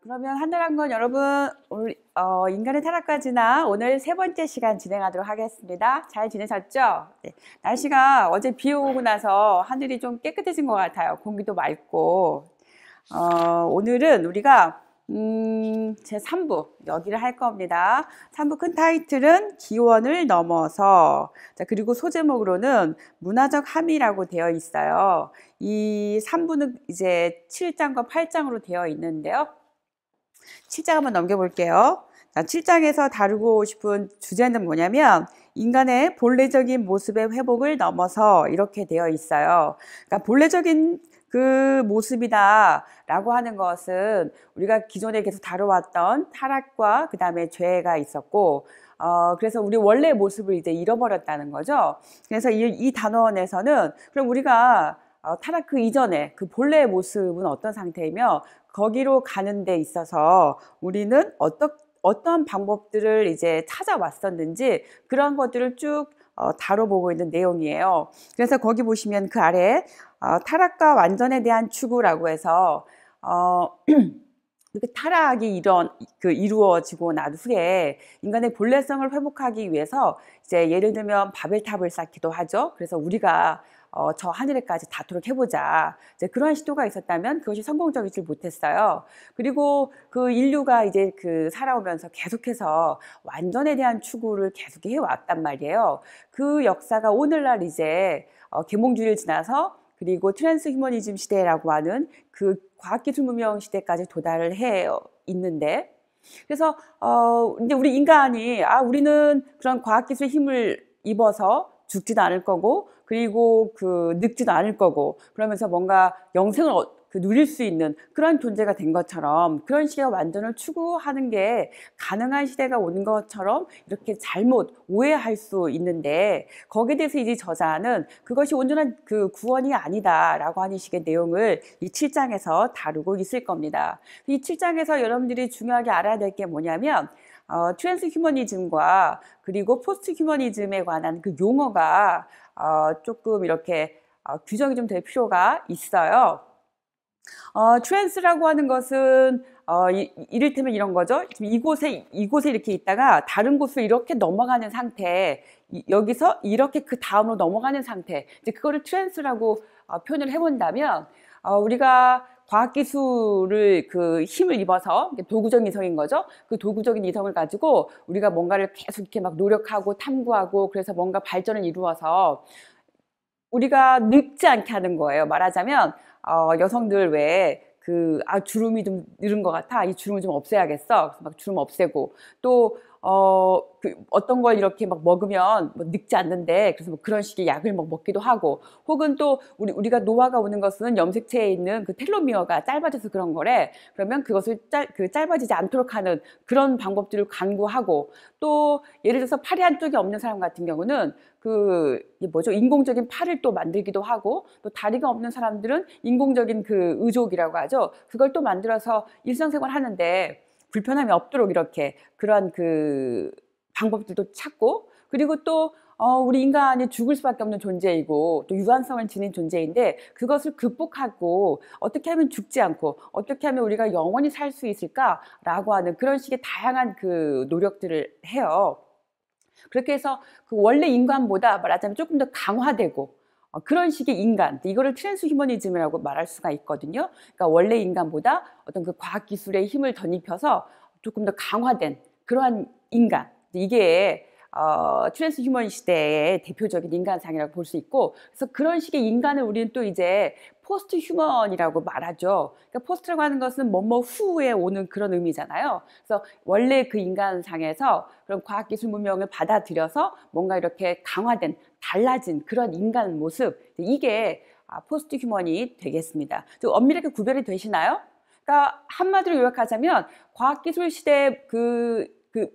그러면 한나란 건 여러분 오늘 인간의 타락까지나 오늘 세 번째 시간 진행하도록 하겠습니다. 잘 지내셨죠? 네. 날씨가 어제 비 오고 나서 하늘이 좀 깨끗해진 것 같아요. 공기도 맑고 오늘은 우리가 제 3부 여기를 할 겁니다. 3부 큰 타이틀은 기원을 넘어서, 자, 그리고 소제목으로는 문화적 함의라고 되어 있어요. 이 3부는 이제 7장과 8장으로 되어 있는데요. 7장 한번 넘겨볼게요. 7장에서 다루고 싶은 주제는 뭐냐면 인간의 본래적인 모습의 회복을 넘어서 이렇게 되어 있어요. 그러니까 본래적인 그 모습이다 라고 하는 것은 우리가 기존에 계속 다뤄왔던 타락과 그 다음에 죄가 있었고 그래서 우리 원래 모습을 이제 잃어버렸다는 거죠. 그래서 이 단원에서는 그럼 우리가 타락 그 이전에 그 본래의 모습은 어떤 상태이며 거기로 가는 데 있어서 우리는 어떤 방법들을 이제 찾아왔었는지 그런 것들을 쭉 다뤄보고 있는 내용이에요. 그래서 거기 보시면 그 아래 타락과 완전에 대한 추구라고 해서 이렇게 타락이 이루어지고 난 후에 인간의 본래성을 회복하기 위해서 이제 예를 들면 바벨탑을 쌓기도 하죠. 그래서 우리가 저 하늘에까지 닿도록 해보자. 이제 그런 시도가 있었다면 그것이 성공적이지 못했어요. 그리고 그 인류가 이제 살아오면서 계속해서 완전에 대한 추구를 계속 해왔단 말이에요. 그 역사가 오늘날 이제 계몽주의를 지나서 그리고 트랜스 휴머니즘 시대라고 하는 그 과학기술 문명 시대까지 도달을 해 있는데, 그래서 이제 우리 인간이 우리는 그런 과학기술의 힘을 입어서 죽지도 않을 거고 그리고 늙지도 않을 거고 그러면서 뭔가 영생을 누릴 수 있는 그런 존재가 된 것처럼 그런 식의 완전을 추구하는 게 가능한 시대가 온 것처럼 이렇게 잘못 오해할 수 있는데, 거기에 대해서 이제 저자는 그것이 온전한 구원이 아니다라고 하는 식의 내용을 이 7장에서 다루고 있을 겁니다. 이 7장에서 여러분들이 중요하게 알아야 될 게 뭐냐면 트랜스 휴머니즘과 그리고 포스트 휴머니즘에 관한 그 용어가 조금 이렇게 규정이 좀 될 필요가 있어요. 트랜스라고 하는 것은 이를테면 이런 거죠. 지금 이곳에 이렇게 있다가 다른 곳으로 이렇게 넘어가는 상태, 여기서 이렇게 그 다음으로 넘어가는 상태, 이제 그거를 트랜스라고 표현을 해본다면 우리가 과학기술을 힘을 입어서 도구적인 이성인 거죠. 그 도구적인 이성을 가지고 우리가 뭔가를 계속 이렇게 막 노력하고 탐구하고 그래서 뭔가 발전을 이루어서 우리가 늙지 않게 하는 거예요. 말하자면 여성들 왜 주름이 좀 늘은 것 같아. 이 주름을 좀 없애야겠어. 그래서 막 주름 없애고 또 어떤 걸 이렇게 막 먹으면 뭐 늙지 않는데 그래서 뭐 그런 식의 약을 먹기도 하고, 혹은 또 우리가 노화가 오는 것은 염색체에 있는 그 텔로미어가 짧아져서 그런 거래. 그러면 그것을 짧아지지 않도록 하는 그런 방법들을 강구하고, 또 예를 들어서 팔이 한쪽이 없는 사람 같은 경우는 인공적인 팔을 또 만들기도 하고, 또 다리가 없는 사람들은 인공적인 의족이라고 하죠. 그걸 또 만들어서 일상생활 하는데 불편함이 없도록 이렇게 그러한 방법들도 찾고, 그리고 또 우리 인간이 죽을 수밖에 없는 존재이고 또 유한성을 지닌 존재인데 그것을 극복하고 어떻게 하면 죽지 않고 어떻게 하면 우리가 영원히 살 수 있을까라고 하는 그런 식의 다양한 노력들을 해요. 그렇게 해서 원래 인간보다 말하자면 조금 더 강화되고 그런 식의 인간, 이거를 트랜스 휴머니즘이라고 말할 수가 있거든요. 그러니까 원래 인간보다 어떤 과학기술의 힘을 덧입혀서 조금 더 강화된 그러한 인간, 이게 트랜스 휴머니 시대의 대표적인 인간상이라고 볼 수 있고, 그래서 그런 식의 인간을 우리는 또 이제 포스트 휴먼이라고 말하죠. 그러니까 포스트라고 하는 것은 뭐뭐 후에 오는 그런 의미잖아요. 그래서 원래 그 인간상에서 그런 과학기술 문명을 받아들여서 뭔가 이렇게 강화된 달라진 그런 인간 모습, 이게 포스트 휴먼이 되겠습니다. 좀 엄밀하게 구별이 되시나요? 그러니까 한마디로 요약하자면 과학기술 시대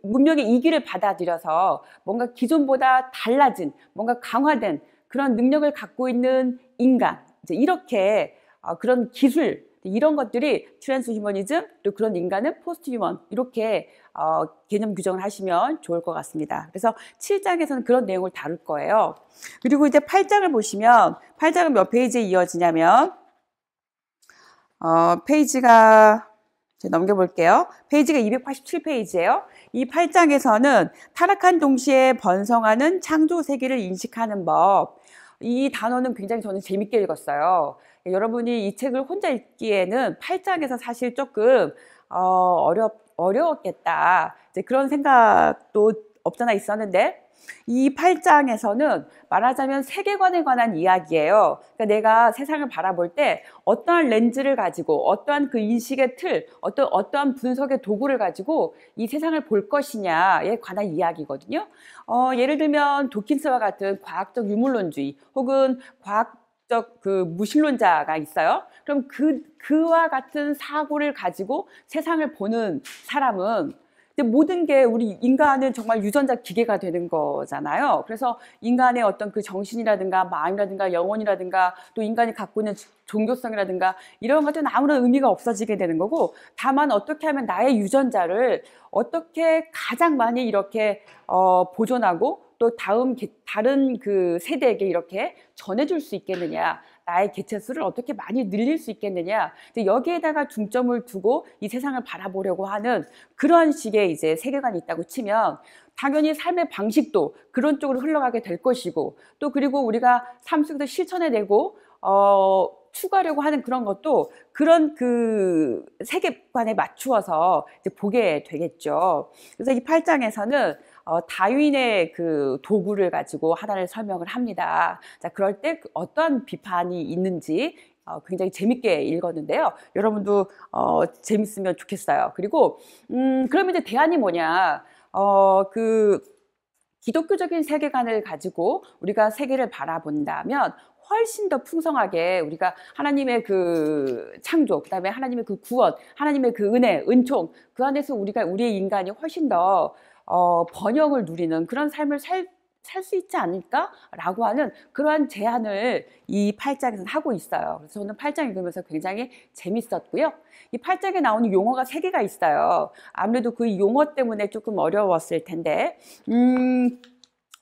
문명의 이기를 받아들여서 뭔가 기존보다 달라진, 뭔가 강화된 그런 능력을 갖고 있는 인간, 이제 이렇게 그런 기술, 이런 것들이 트랜스 휴머니즘, 또 그런 인간은 포스트 휴먼, 이렇게 개념 규정을 하시면 좋을 것 같습니다. 그래서 7장에서는 그런 내용을 다룰 거예요. 그리고 이제 8장을 보시면 8장은 몇 페이지에 이어지냐면 페이지가 넘겨볼게요. 페이지가 287페이지예요. 이 8장에서는 타락한 동시에 번성하는 창조 세계를 인식하는 법. 이 단어는 굉장히 저는 재밌게 읽었어요. 여러분이 이 책을 혼자 읽기에는 8장에서 사실 조금 어려웠겠다. 이제 그런 생각도 없잖아 있었는데 이 8장에서는 말하자면 세계관에 관한 이야기예요. 그러니까 내가 세상을 바라볼 때 어떠한 렌즈를 가지고 어떠한 그 인식의 틀, 어떠한 분석의 도구를 가지고 이 세상을 볼 것이냐에 관한 이야기거든요. 예를 들면 도킨스와 같은 과학적 유물론주의 혹은 과학적 그 무신론자가 있어요. 그럼 그와 같은 사고를 가지고 세상을 보는 사람은 모든 게 우리 인간은 정말 유전자 기계가 되는 거잖아요. 그래서 인간의 어떤 그 정신이라든가 마음이라든가 영혼이라든가 또 인간이 갖고 있는 종교성이라든가 이런 것들은 아무런 의미가 없어지게 되는 거고, 다만 어떻게 하면 나의 유전자를 어떻게 가장 많이 이렇게 보존하고 또 다른 그 세대에게 이렇게 전해줄 수 있겠느냐, 나의 개체수를 어떻게 많이 늘릴 수 있겠느냐, 여기에다가 중점을 두고 이 세상을 바라보려고 하는 그런 식의 이제 세계관이 있다고 치면 당연히 삶의 방식도 그런 쪽으로 흘러가게 될 것이고, 또 그리고 우리가 삶 속에서 실천해내고 추구하려고 하는 그런 것도 그런 그 세계관에 맞추어서 이제 보게 되겠죠. 그래서 이 8장에서는 다윈의 그 도구를 가지고 하나를 설명을 합니다. 자, 그럴 때 어떤 비판이 있는지 굉장히 재밌게 읽었는데요. 여러분도 재밌으면 좋겠어요. 그리고 그러면 이제 대안이 뭐냐? 그 기독교적인 세계관을 가지고 우리가 세계를 바라본다면 훨씬 더 풍성하게 우리가 하나님의 그 창조, 그다음에 하나님의 그 구원, 하나님의 그 은혜, 은총, 그 안에서 우리의 인간이 훨씬 더 번영을 누리는 그런 삶을 살 수 있지 않을까라고 하는 그러한 제안을 이 8장에서는 하고 있어요. 그래서 저는 8장 읽으면서 굉장히 재밌었고요. 이 8장에 나오는 용어가 3개가 있어요. 아무래도 그 용어 때문에 조금 어려웠을 텐데,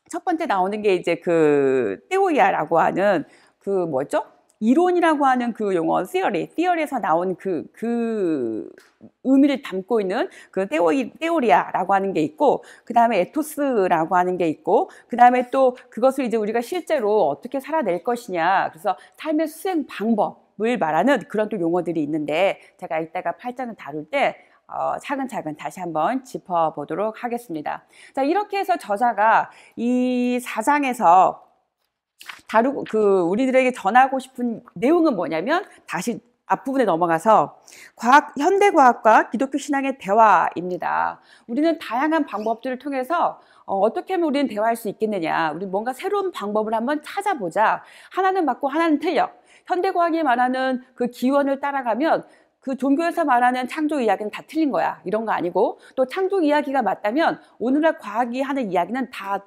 첫 번째 나오는 게 이제 그 테오리아라고 하는 그 뭐죠? 이론이라고 하는 그 용어, theory에서 나온 그 의미를 담고 있는 그 테오리아라고 하는 게 있고, 그 다음에 에토스라고 하는 게 있고, 그 다음에 또 그것을 이제 우리가 실제로 어떻게 살아낼 것이냐, 그래서 삶의 수행 방법을 말하는 그런 또 용어들이 있는데, 제가 이따가 8장을 다룰 때 차근차근 다시 한번 짚어보도록 하겠습니다. 자, 이렇게 해서 저자가 이 4장에서 다루고 우리들에게 전하고 싶은 내용은 뭐냐면, 다시 앞부분에 넘어가서 현대과학과 기독교 신앙의 대화입니다. 우리는 다양한 방법들을 통해서 어떻게 하면 우리는 대화할 수 있겠느냐, 우리 뭔가 새로운 방법을 한번 찾아보자. 하나는 맞고 하나는 틀려. 현대과학이 말하는 그 기원을 따라가면 그 종교에서 말하는 창조 이야기는 다 틀린 거야, 이런 거 아니고, 또 창조 이야기가 맞다면 오늘날 과학이 하는 이야기는 다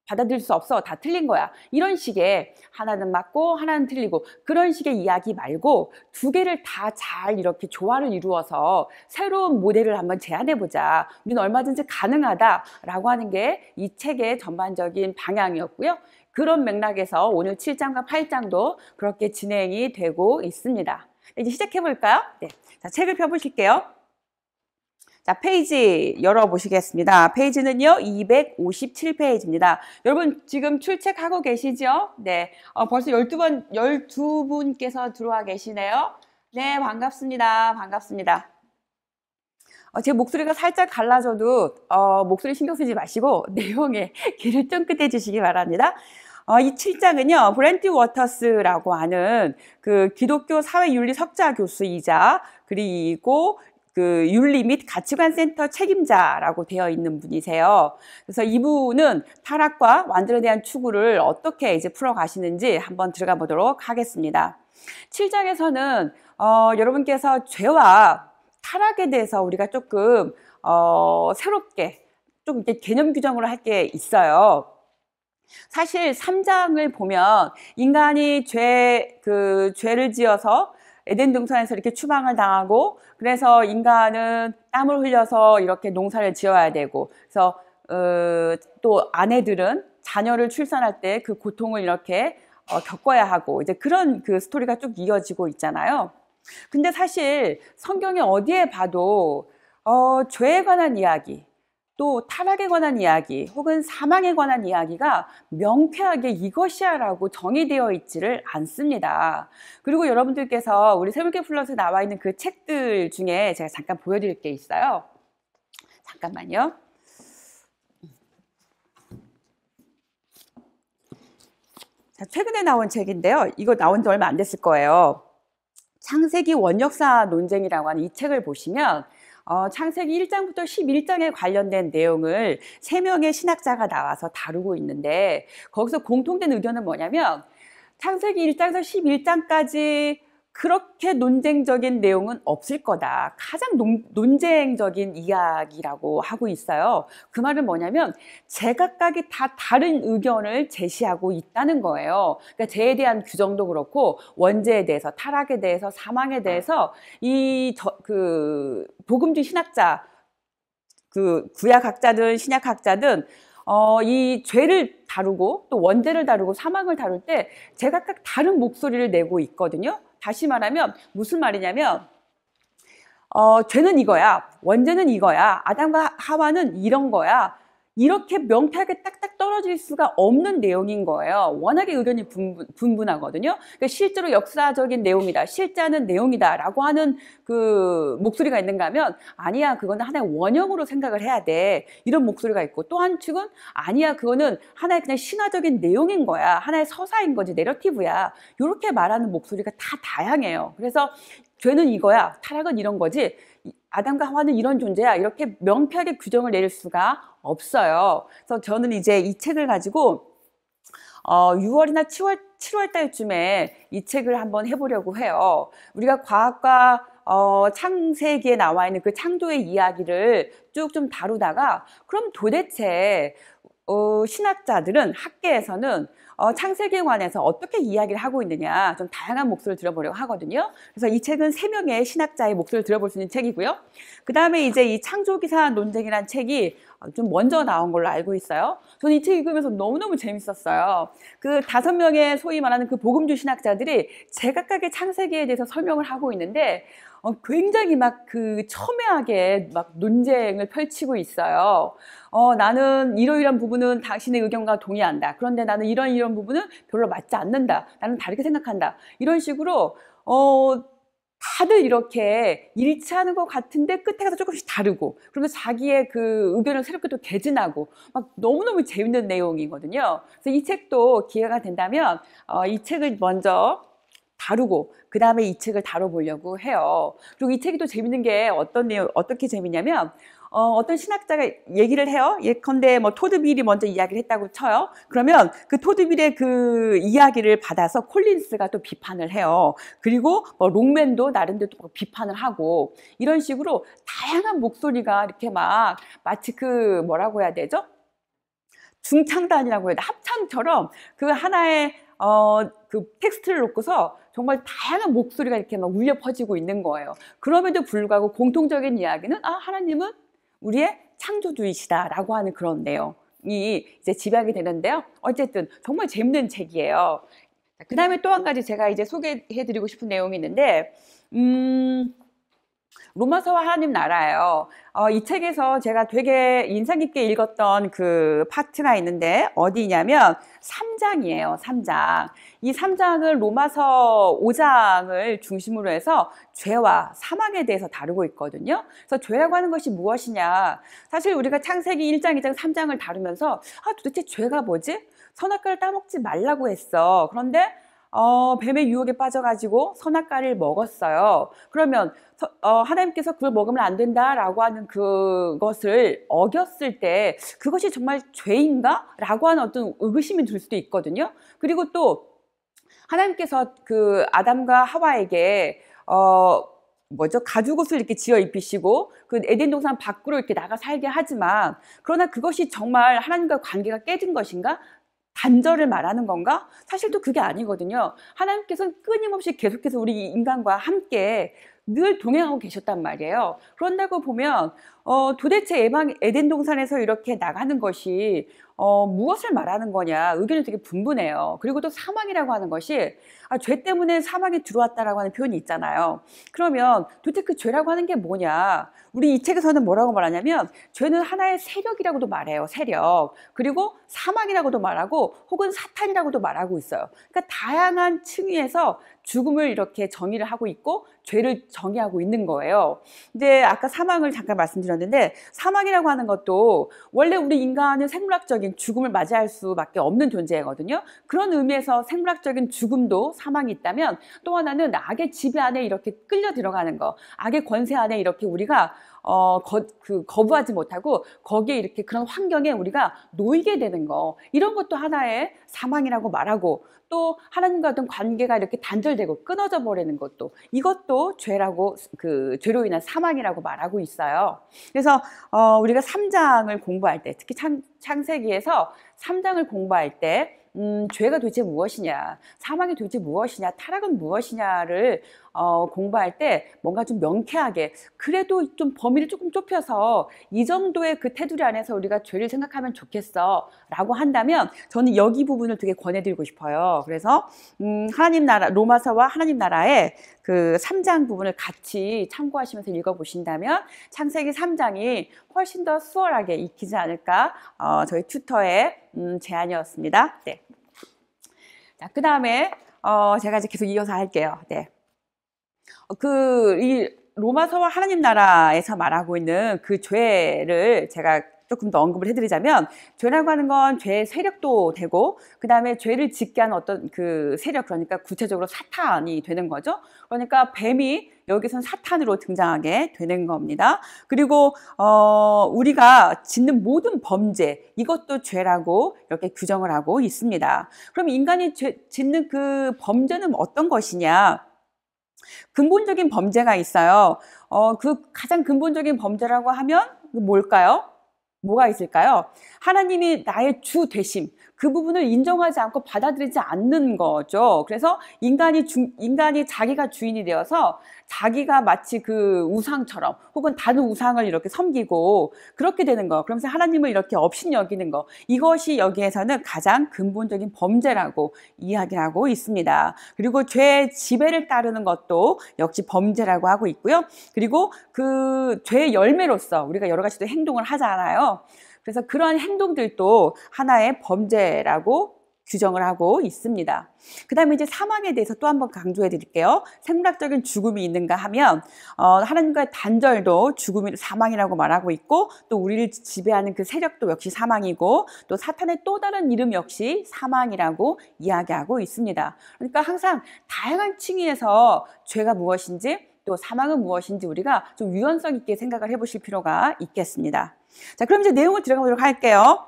받아들일 수 없어, 다 틀린 거야, 이런 식의 하나는 맞고 하나는 틀리고 그런 식의 이야기 말고 2개를 다 잘 이렇게 조화를 이루어서 새로운 모델을 한번 제안해보자, 우리는 얼마든지 가능하다라고 하는 게 이 책의 전반적인 방향이었고요. 그런 맥락에서 오늘 7장과 8장도 그렇게 진행이 되고 있습니다. 이제 시작해볼까요? 네. 자, 책을 펴보실게요. 자, 페이지 열어보시겠습니다. 페이지는요, 257페이지입니다. 여러분, 지금 출첵하고 계시죠? 네. 벌써 12분께서 들어와 계시네요. 네, 반갑습니다. 반갑습니다. 제 목소리가 살짝 갈라져도, 목소리 신경 쓰지 마시고, 내용에 귀를 쫑긋해 주시기 바랍니다. 이 7장은요, 브렌트 워터스라고 하는 그 기독교 사회윤리 석좌 교수이자, 그리고 그 윤리 및 가치관 센터 책임자라고 되어 있는 분이세요. 그래서 이분은 타락과 완전에 대한 추구를 어떻게 이제 풀어가시는지 한번 들어가 보도록 하겠습니다. 7장에서는 여러분께서 죄와 타락에 대해서 우리가 조금 새롭게 좀 이렇게 개념 규정을 할 게 있어요. 사실 3장을 보면 인간이 죄를 지어서 에덴 동산에서 이렇게 추방을 당하고, 그래서 인간은 땀을 흘려서 이렇게 농사를 지어야 되고, 그래서 또 아내들은 자녀를 출산할 때 그 고통을 이렇게 겪어야 하고, 이제 그런 그 스토리가 쭉 이어지고 있잖아요. 근데 사실 성경에 어디에 봐도 죄에 관한 이야기, 또 타락에 관한 이야기, 혹은 사망에 관한 이야기가 명쾌하게 이것이야 라고 정의되어 있지를 않습니다. 그리고 여러분들께서 우리 세물계 플러스에 나와 있는 그 책들 중에 제가 잠깐 보여드릴 게 있어요. 잠깐만요. 자, 최근에 나온 책인데요. 이거 나온 지 얼마 안 됐을 거예요. 창세기 원역사 논쟁이라고 하는 이 책을 보시면 창세기 1장부터 11장에 관련된 내용을 3명의 신학자가 나와서 다루고 있는데, 거기서 공통된 의견은 뭐냐면 창세기 1장에서 11장까지 그렇게 논쟁적인 내용은 없을 거다. 가장 논쟁적인 이야기라고 하고 있어요. 그 말은 뭐냐면 제각각이 다 다른 의견을 제시하고 있다는 거예요. 그러니까 죄에 대한 규정도 그렇고 원죄에 대해서, 타락에 대해서, 사망에 대해서 그 복음주의 신학자, 그 구약학자든 신약학자든 이 죄를 다루고 또 원죄를 다루고 사망을 다룰 때 제각각 다른 목소리를 내고 있거든요. 다시 말하면 무슨 말이냐면 죄는 이거야, 원죄는 이거야, 아담과 하와는 이런 거야, 이렇게 명쾌하게 딱딱 떨어질 수가 없는 내용인 거예요. 워낙에 의견이 분분하거든요. 그러니까 실제로 역사적인 내용이다, 실제하는 내용이다 라고 하는 그 목소리가 있는가 하면 아니야, 그거는 하나의 원형으로 생각을 해야 돼, 이런 목소리가 있고, 또 한 축은 아니야, 그거는 하나의 그냥 신화적인 내용인 거야, 하나의 서사인 거지, 내러티브야, 이렇게 말하는 목소리가 다 다양해요. 그래서 죄는 이거야, 타락은 이런 거지, 아담과 하와는 이런 존재야, 이렇게 명쾌하게 규정을 내릴 수가 없어요. 그래서 저는 이제 이 책을 가지고 6월이나 7월 달쯤에 이 책을 한번 해보려고 해요. 우리가 과학과 창세기에 나와 있는 그 창조의 이야기를 쭉 좀 다루다가, 그럼 도대체 신학자들은, 학계에서는 창세기에 관해서 어떻게 이야기를 하고 있느냐, 좀 다양한 목소리를 들어보려고 하거든요. 그래서 이 책은 3명의 신학자의 목소리를 들어볼 수 있는 책이고요. 그 다음에 이제 이 창조기사 논쟁이라는 책이 좀 먼저 나온 걸로 알고 있어요. 저는 이 책 읽으면서 너무너무 재밌었어요. 그 5명의 소위 말하는 그 복음주의 신학자들이 제각각의 창세기에 대해서 설명을 하고 있는데 굉장히 막 그 첨예하게 막 논쟁을 펼치고 있어요. 나는 이러이러한 부분은 당신의 의견과 동의한다, 그런데 나는 이런 부분은 별로 맞지 않는다, 나는 다르게 생각한다, 이런 식으로 다들 이렇게 일치하는 것 같은데 끝에 가서 조금씩 다르고, 그러면서 자기의 그 의견을 새롭게 또 개진하고, 막 너무너무 재밌는 내용이거든요. 그래서 이 책도 기회가 된다면 이 책을 먼저 다루고 그 다음에 이 책을 다뤄보려고 해요. 그리고 이 책이 또 재밌는 게 어떻게 재밌냐면 어떤 신학자가 얘기를 해요. 예컨대 뭐 토드빌이 먼저 이야기를 했다고 쳐요. 그러면 그 토드빌의 그 이야기를 받아서 콜린스가 또 비판을 해요. 그리고 뭐 롱맨도 나름대로 또 비판을 하고, 이런 식으로 다양한 목소리가 이렇게 막 마치 그 뭐라고 해야 되죠? 중창단이라고 해야 돼, 합창처럼 그 하나의 그 텍스트를 놓고서 정말 다양한 목소리가 이렇게 막 울려 퍼지고 있는 거예요. 그럼에도 불구하고 공통적인 이야기는 하나님은 우리의 창조주이시다라고 하는 그런 내용이 이제 집약이 되는데요. 어쨌든 정말 재밌는 책이에요. 그 다음에 또 한 가지 제가 이제 소개해드리고 싶은 내용이 있는데, 로마서와 하나님 나라예요. 이 책에서 제가 되게 인상 깊게 읽었던 그 파트가 있는데 어디냐면 3장이에요. 3장. 이 3장은 로마서 5장을 중심으로 해서 죄와 사망에 대해서 다루고 있거든요. 그래서 죄라고 하는 것이 무엇이냐. 사실 우리가 창세기 1장, 2장, 3장을 다루면서 도대체 죄가 뭐지? 선악과를 따먹지 말라고 했어. 그런데 뱀의 유혹에 빠져가지고 선악과를 먹었어요. 그러면 하나님께서 그걸 먹으면 안 된다라고 하는 그것을 어겼을 때 그것이 정말 죄인가? 라고 하는 어떤 의구심이 들 수도 있거든요. 그리고 또 하나님께서 그 아담과 하와에게 가죽옷을 이렇게 지어 입히시고 그 에덴 동산 밖으로 이렇게 나가 살게 하지만, 그러나 그것이 정말 하나님과 관계가 깨진 것인가? 단절을 말하는 건가? 사실 또 그게 아니거든요. 하나님께서는 끊임없이 계속해서 우리 인간과 함께 늘 동행하고 계셨단 말이에요. 그런다고 보면 도대체 에덴 동산에서 이렇게 나가는 것이 무엇을 말하는 거냐, 의견이 되게 분분해요. 그리고 또 사망이라고 하는 것이 죄 때문에 사망이 들어왔다라고 하는 표현이 있잖아요. 그러면 도대체 그 죄라고 하는 게 뭐냐? 우리 이 책에서는 뭐라고 말하냐면 죄는 하나의 세력이라고도 말해요. 세력. 그리고 사망이라고도 말하고 혹은 사탄이라고도 말하고 있어요. 그러니까 다양한 층위에서 죽음을 이렇게 정의를 하고 있고 죄를 정의하고 있는 거예요. 이제 아까 사망을 잠깐 말씀드렸는데, 사망이라고 하는 것도 원래 우리 인간은 생물학적인 죽음을 맞이할 수밖에 없는 존재거든요. 그런 의미에서 생물학적인 죽음도 사망이 있다면, 또 하나는 악의 지배 안에 이렇게 끌려 들어가는 거, 악의 권세 안에 이렇게 우리가 거부하지 못하고 거기에 이렇게 그런 환경에 우리가 놓이게 되는 거, 이런 것도 하나의 사망이라고 말하고, 또 하나님과 어떤 관계가 이렇게 단절되고 끊어져 버리는 것도, 이것도 죄라고, 죄로 인한 사망이라고 말하고 있어요. 그래서 우리가 3장을 공부할 때, 특히 창세기에서 3장을 공부할 때 죄가 도대체 무엇이냐, 사망이 도대체 무엇이냐, 타락은 무엇이냐를 공부할 때 뭔가 좀 명쾌하게, 그래도 좀 범위를 조금 좁혀서 이 정도의 그 테두리 안에서 우리가 죄를 생각하면 좋겠어 라고 한다면, 저는 여기 부분을 되게 권해드리고 싶어요. 그래서 하나님 나라, 로마서와 하나님 나라의 그 3장 부분을 같이 참고하시면서 읽어보신다면 창세기 3장이 훨씬 더 수월하게 익히지 않을까, 저희 튜터의 제안이었습니다. 네. 자, 그 다음에 제가 이제 계속 이어서 할게요. 네. 이 로마서와 하나님 나라에서 말하고 있는 그 죄를 제가 조금 더 언급을 해드리자면, 죄라고 하는 건 죄의 세력도 되고, 그 다음에 죄를 짓게 하는 어떤 그 세력, 그러니까 구체적으로 사탄이 되는 거죠. 그러니까 뱀이 여기선 사탄으로 등장하게 되는 겁니다. 그리고 우리가 짓는 모든 범죄, 이것도 죄라고 이렇게 규정을 하고 있습니다. 그럼 인간이 짓는 그 범죄는 어떤 것이냐? 근본적인 범죄가 있어요. 그 가장 근본적인 범죄라고 하면 뭘까요? 뭐가 있을까요? 하나님이 나의 주 되심, 그 부분을 인정하지 않고 받아들이지 않는 거죠. 그래서 인간이 자기가 주인이 되어서 자기가 마치 그 우상처럼 혹은 다른 우상을 이렇게 섬기고 그렇게 되는 거, 그러면서 하나님을 이렇게 업신여기는 거, 이것이 여기에서는 가장 근본적인 범죄라고 이야기를 하고 있습니다. 그리고 죄의 지배를 따르는 것도 역시 범죄라고 하고 있고요. 그리고 그 죄의 열매로서 우리가 여러 가지 행동을 하잖아요. 그래서 그러한 행동들도 하나의 범죄라고 규정을 하고 있습니다. 그 다음에 이제 사망에 대해서 또 한번 강조해 드릴게요. 생물학적인 죽음이 있는가 하면 하나님과의 단절도 사망이라고 말하고 있고, 또 우리를 지배하는 그 세력도 역시 사망이고, 또 사탄의 또 다른 이름 역시 사망이라고 이야기하고 있습니다. 그러니까 항상 다양한 층위에서 죄가 무엇인지 또 사망은 무엇인지 우리가 좀 유연성 있게 생각을 해보실 필요가 있겠습니다. 자, 그럼 이제 내용을 들어가보도록 할게요.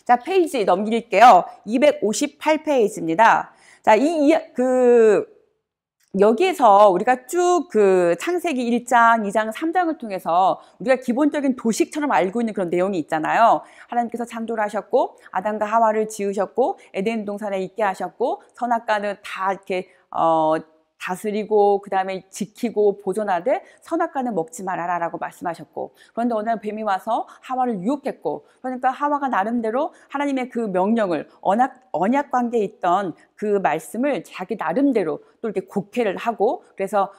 자, 페이지 넘길게요. 258페이지입니다. 자, 여기에서 우리가 쭉 그 창세기 1장, 2장, 3장을 통해서 우리가 기본적인 도식처럼 알고 있는 그런 내용이 있잖아요. 하나님께서 창조를 하셨고, 아담과 하와를 지으셨고, 에덴 동산에 있게 하셨고, 선악과는 다 이렇게, 다스리고 그 다음에 지키고 보존하되 선악과는 먹지 말아라 라고 말씀하셨고, 그런데 어느 날 뱀이 와서 하와를 유혹했고, 그러니까 하와가 나름대로 하나님의 그 명령을, 언약 관계에 있던 그 말씀을 자기 나름대로 또 이렇게 곡해를 하고, 그래서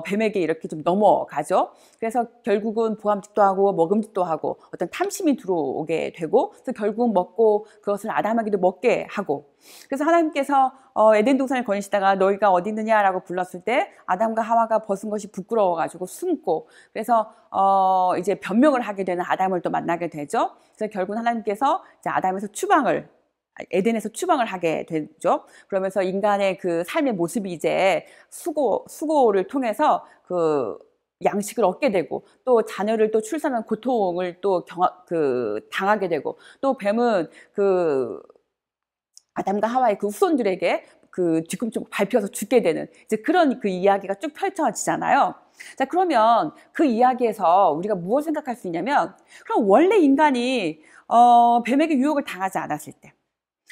뱀에게 이렇게 좀 넘어가죠. 그래서 결국은 보암짓도 하고 먹음짓도 하고 어떤 탐심이 들어오게 되고, 그래서 결국 먹고 그것을 아담에게도 먹게 하고, 그래서 하나님께서 에덴 동산을 거니시다가 너희가 어디 있느냐라고 불렀을 때 아담과 하와가 벗은 것이 부끄러워가지고 숨고, 그래서 이제 변명을 하게 되는 아담을 또 만나게 되죠. 그래서 결국 하나님께서 이제 에덴에서 추방을 하게 되죠. 그러면서 인간의 그 삶의 모습이 이제 수고를 통해서 그 양식을 얻게 되고, 또 자녀를 또 출산한 고통을 또 당하게 되고, 또 뱀은 그 아담과 하와의 그 후손들에게 그 뒤꿈치 밟혀서 죽게 되는 이제 그런 그 이야기가 쭉 펼쳐지잖아요. 자, 그러면 그 이야기에서 우리가 무엇을 생각할 수 있냐면, 그럼 원래 인간이 뱀에게 유혹을 당하지 않았을 때,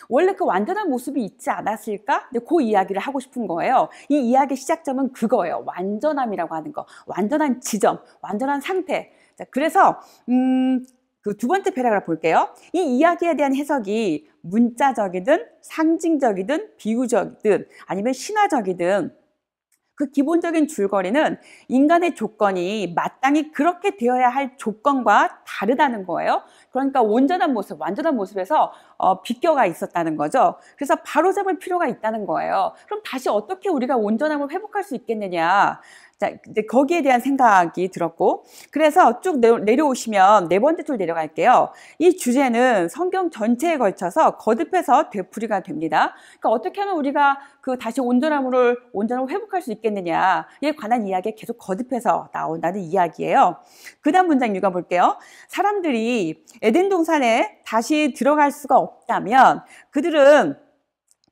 원래 그 완전한 모습이 있지 않았을까? 근데 그 이야기를 하고 싶은 거예요. 이 이야기의 시작점은 그거예요. 완전함이라고 하는 거. 완전한 지점, 완전한 상태. 자, 그래서 그 두 번째 패러그래프 볼게요. 이 이야기에 대한 해석이 문자적이든 상징적이든 비유적이든 아니면 신화적이든 그 기본적인 줄거리는 인간의 조건이 마땅히 그렇게 되어야 할 조건과 다르다는 거예요. 그러니까 온전한 모습, 완전한 모습에서 비껴가 있었다는 거죠. 그래서 바로잡을 필요가 있다는 거예요. 그럼 다시 어떻게 우리가 온전함을 회복할 수 있겠느냐. 자, 이제 거기에 대한 생각이 들었고, 그래서 쭉 내려오시면 네 번째 줄 내려갈게요. 이 주제는 성경 전체에 걸쳐서 거듭해서 되풀이가 됩니다. 그러니까 어떻게 하면 우리가 그 다시 온전함을 회복할 수 있겠느냐에 관한 이야기에 계속 거듭해서 나온다는 이야기예요. 그 다음 문장 읽어볼게요. 사람들이 에덴 동산에 다시 들어갈 수가 없다면 그들은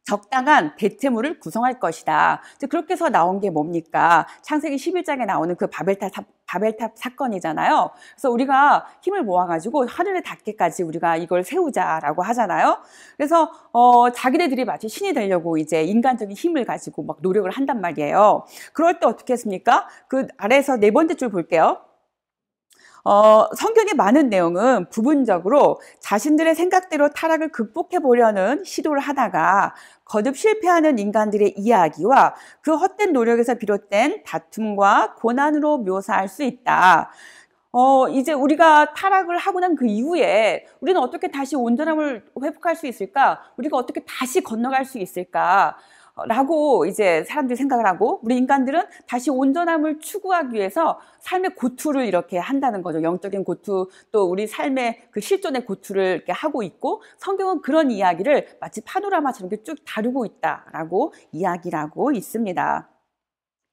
적당한 대체물을 구성할 것이다. 그렇게 해서 나온 게 뭡니까? 창세기 11장에 나오는 그 바벨탑 사건이잖아요. 그래서 우리가 힘을 모아가지고 하늘에 닿게까지 우리가 이걸 세우자라고 하잖아요. 그래서 자기네들이 마치 신이 되려고 이제 인간적인 힘을 가지고 막 노력을 한단 말이에요. 그럴 때 어떻게 했습니까? 그 아래에서 네 번째 줄 볼게요. 성경의 많은 내용은 부분적으로 자신들의 생각대로 타락을 극복해 보려는 시도를 하다가 거듭 실패하는 인간들의 이야기와 그 헛된 노력에서 비롯된 다툼과 고난으로 묘사할 수 있다. 이제 우리가 타락을 하고 난 그 이후에 우리는 어떻게 다시 온전함을 회복할 수 있을까? 우리가 어떻게 다시 건너갈 수 있을까? 라고 이제 사람들이 생각을 하고 우리 인간들은 다시 온전함을 추구하기 위해서 삶의 고투를 이렇게 한다는 거죠. 영적인 고투, 또 우리 삶의 그 실존의 고투를 이렇게 하고 있고 성경은 그런 이야기를 마치 파노라마처럼 이렇게 쭉 다루고 있다라고 이야기를 하고 있습니다.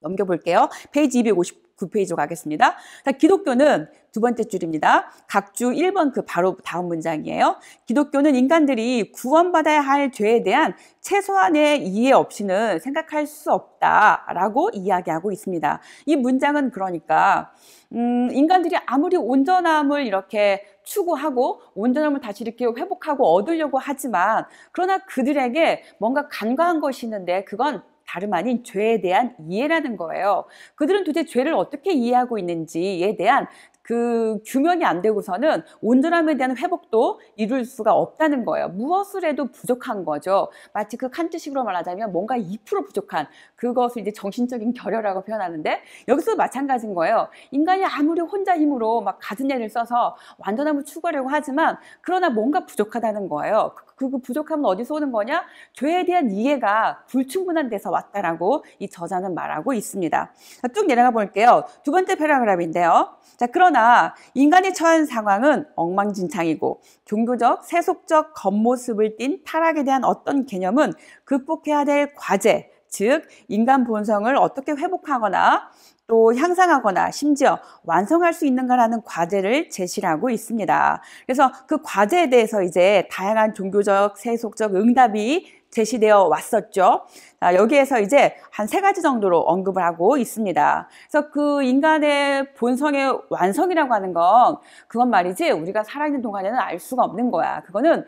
넘겨볼게요. 페이지 259페이지로 가겠습니다. 자, 기독교는 두 번째 줄입니다. 각주 1번 그 바로 다음 문장이에요. 기독교는 인간들이 구원받아야 할 죄에 대한 최소한의 이해 없이는 생각할 수 없다라고 이야기하고 있습니다. 이 문장은 그러니까 인간들이 아무리 온전함을 이렇게 추구하고 온전함을 다시 이렇게 회복하고 얻으려고 하지만 그러나 그들에게 뭔가 간과한 것이 있는데 그건 다름 아닌 죄에 대한 이해라는 거예요. 그들은 도대체 죄를 어떻게 이해하고 있는지에 대한 그 규명이 안 되고서는 온전함에 대한 회복도 이룰 수가 없다는 거예요. 무엇을 해도 부족한 거죠. 마치 그 칸트식으로 말하자면 뭔가 2% 부족한 그것을 이제 정신적인 결여라고 표현하는데 여기서도 마찬가지인 거예요. 인간이 아무리 혼자 힘으로 막 갖은 애를 써서 완전함을 추구하려고 하지만 그러나 뭔가 부족하다는 거예요. 그 부족함은 어디서 오는 거냐? 죄에 대한 이해가 불충분한 데서 왔다라고 이 저자는 말하고 있습니다. 자, 쭉 내려가 볼게요. 두 번째 패러그래프인데요. 자, 그러나 인간이 처한 상황은 엉망진창이고 종교적, 세속적 겉모습을 띈 타락에 대한 어떤 개념은 극복해야 될 과제, 즉 인간 본성을 어떻게 회복하거나 또 향상하거나 심지어 완성할 수 있는가라는 과제를 제시하고 있습니다. 그래서 그 과제에 대해서 이제 다양한 종교적, 세속적 응답이 제시되어 왔었죠. 여기에서 이제 한 3가지 정도로 언급을 하고 있습니다. 그래서 그 인간의 본성의 완성이라고 하는 건 그건 말이지 우리가 살아있는 동안에는 알 수가 없는 거야. 그거는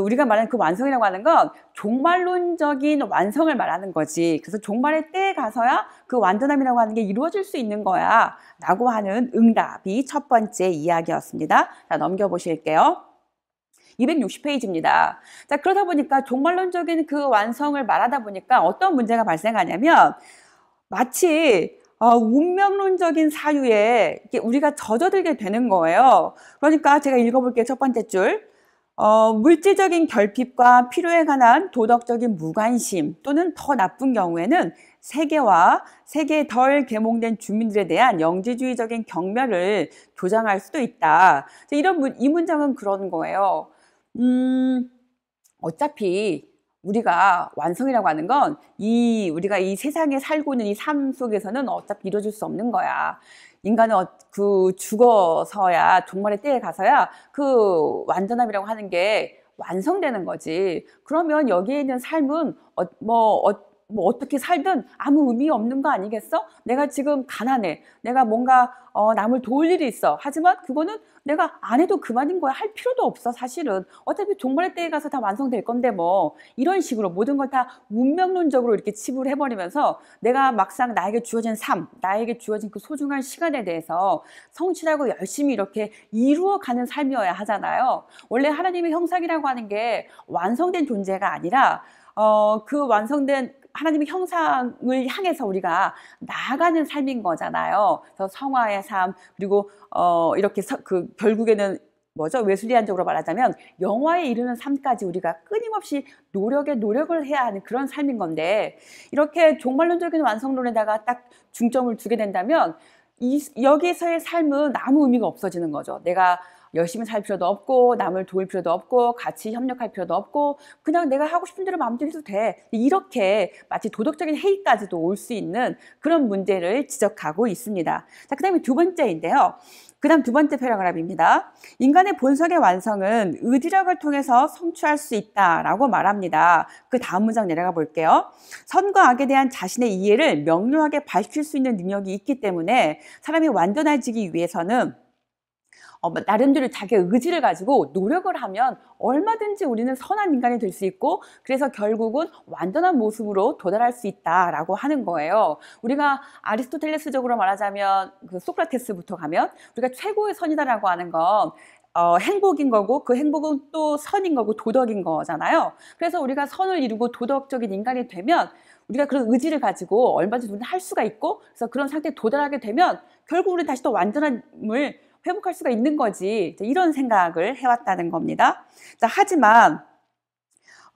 우리가 말하는 그 완성이라고 하는 건 종말론적인 완성을 말하는 거지. 그래서 종말의 때에 가서야 그 완전함이라고 하는 게 이루어질 수 있는 거야 라고 하는 응답이 첫 번째 이야기였습니다. 자, 넘겨보실게요. 260페이지입니다. 자, 그러다 보니까 종말론적인 그 완성을 말하다 보니까 어떤 문제가 발생하냐면 마치 운명론적인 사유에 우리가 젖어들게 되는 거예요. 그러니까 제가 읽어볼게요. 첫 번째 줄. 물질적인 결핍과 필요에 관한 도덕적인 무관심 또는 더 나쁜 경우에는 세계와 세계에 덜 계몽된 주민들에 대한 영지주의적인 경멸을 조장할 수도 있다. 이 문장은 그런 거예요. 어차피 우리가 완성이라고 하는 건 우리가 이 세상에 살고 있는 이 삶 속에서는 어차피 이루어질 수 없는 거야. 인간은 죽어서야 종말의 때에 가서야 그 완전함이라고 하는 게 완성되는 거지. 그러면 여기에 있는 삶은 뭐 어떻게 살든 아무 의미 없는 거 아니겠어? 내가 지금 가난해. 내가 뭔가 남을 도울 일이 있어. 하지만 그거는 내가 안 해도 그만인 거야. 할 필요도 없어, 사실은. 어차피 종말의 때에 가서 다 완성될 건데 뭐. 이런 식으로 모든 걸 다 운명론적으로 이렇게 치부를 해버리면서 내가 막상 나에게 주어진 삶, 나에게 주어진 그 소중한 시간에 대해서 성실하고 열심히 이렇게 이루어가는 삶이어야 하잖아요. 원래 하나님의 형상이라고 하는 게 완성된 존재가 아니라 그 완성된 하나님의 형상을 향해서 우리가 나아가는 삶인 거잖아요. 그래서 성화의 삶, 그리고 이렇게 결국에는 뭐죠? 외술리안적으로 말하자면 영화에 이르는 삶까지 우리가 끊임없이 노력을 해야 하는 그런 삶인 건데, 이렇게 종말론적인 완성론에다가 딱 중점을 두게 된다면 여기서의 삶은 아무 의미가 없어지는 거죠. 내가 열심히 살 필요도 없고 남을 도울 필요도 없고 같이 협력할 필요도 없고 그냥 내가 하고 싶은 대로 마음대로 해도 돼. 이렇게 마치 도덕적인 해이까지도 올 수 있는 그런 문제를 지적하고 있습니다. 자, 그 다음에 두 번째인데요. 그 다음 두 번째 패러그래프입니다. 인간의 본성의 완성은 의지력을 통해서 성취할 수 있다라고 말합니다. 그 다음 문장 내려가 볼게요. 선과 악에 대한 자신의 이해를 명료하게 밝힐 수 있는 능력이 있기 때문에 사람이 완전해지기 위해서는 나름대로 자기의 의지를 가지고 노력을 하면 얼마든지 우리는 선한 인간이 될 수 있고, 그래서 결국은 완전한 모습으로 도달할 수 있다라고 하는 거예요. 우리가 아리스토텔레스적으로 말하자면 그 소크라테스부터 가면 우리가 최고의 선이다라고 하는 건 행복인 거고, 그 행복은 또 선인 거고 도덕인 거잖아요. 그래서 우리가 선을 이루고 도덕적인 인간이 되면 우리가 그런 의지를 가지고 얼마든지 할 수가 있고, 그래서 그런 상태에 도달하게 되면 결국 우리 다시 또 완전함을 회복할 수가 있는 거지. 이런 생각을 해왔다는 겁니다. 자, 하지만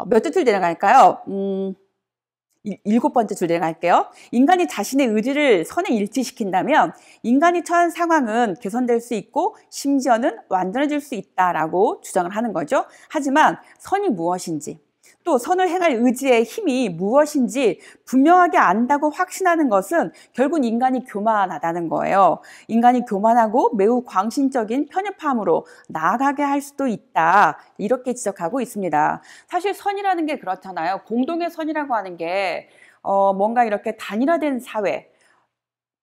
몇 줄 내려갈까요? 7번째 줄 내려갈게요. 인간이 자신의 의지를 선에 일치시킨다면 인간이 처한 상황은 개선될 수 있고 심지어는 완전해질 수 있다라고 주장을 하는 거죠. 하지만 선이 무엇인지, 또 선을 행할 의지의 힘이 무엇인지 분명하게 안다고 확신하는 것은 결국 인간이 교만하다는 거예요. 인간이 교만하고 매우 광신적인 편협함으로 나아가게 할 수도 있다. 이렇게 지적하고 있습니다. 사실 선이라는 게 그렇잖아요. 공동의 선이라고 하는 게 뭔가 이렇게 단일화된 사회,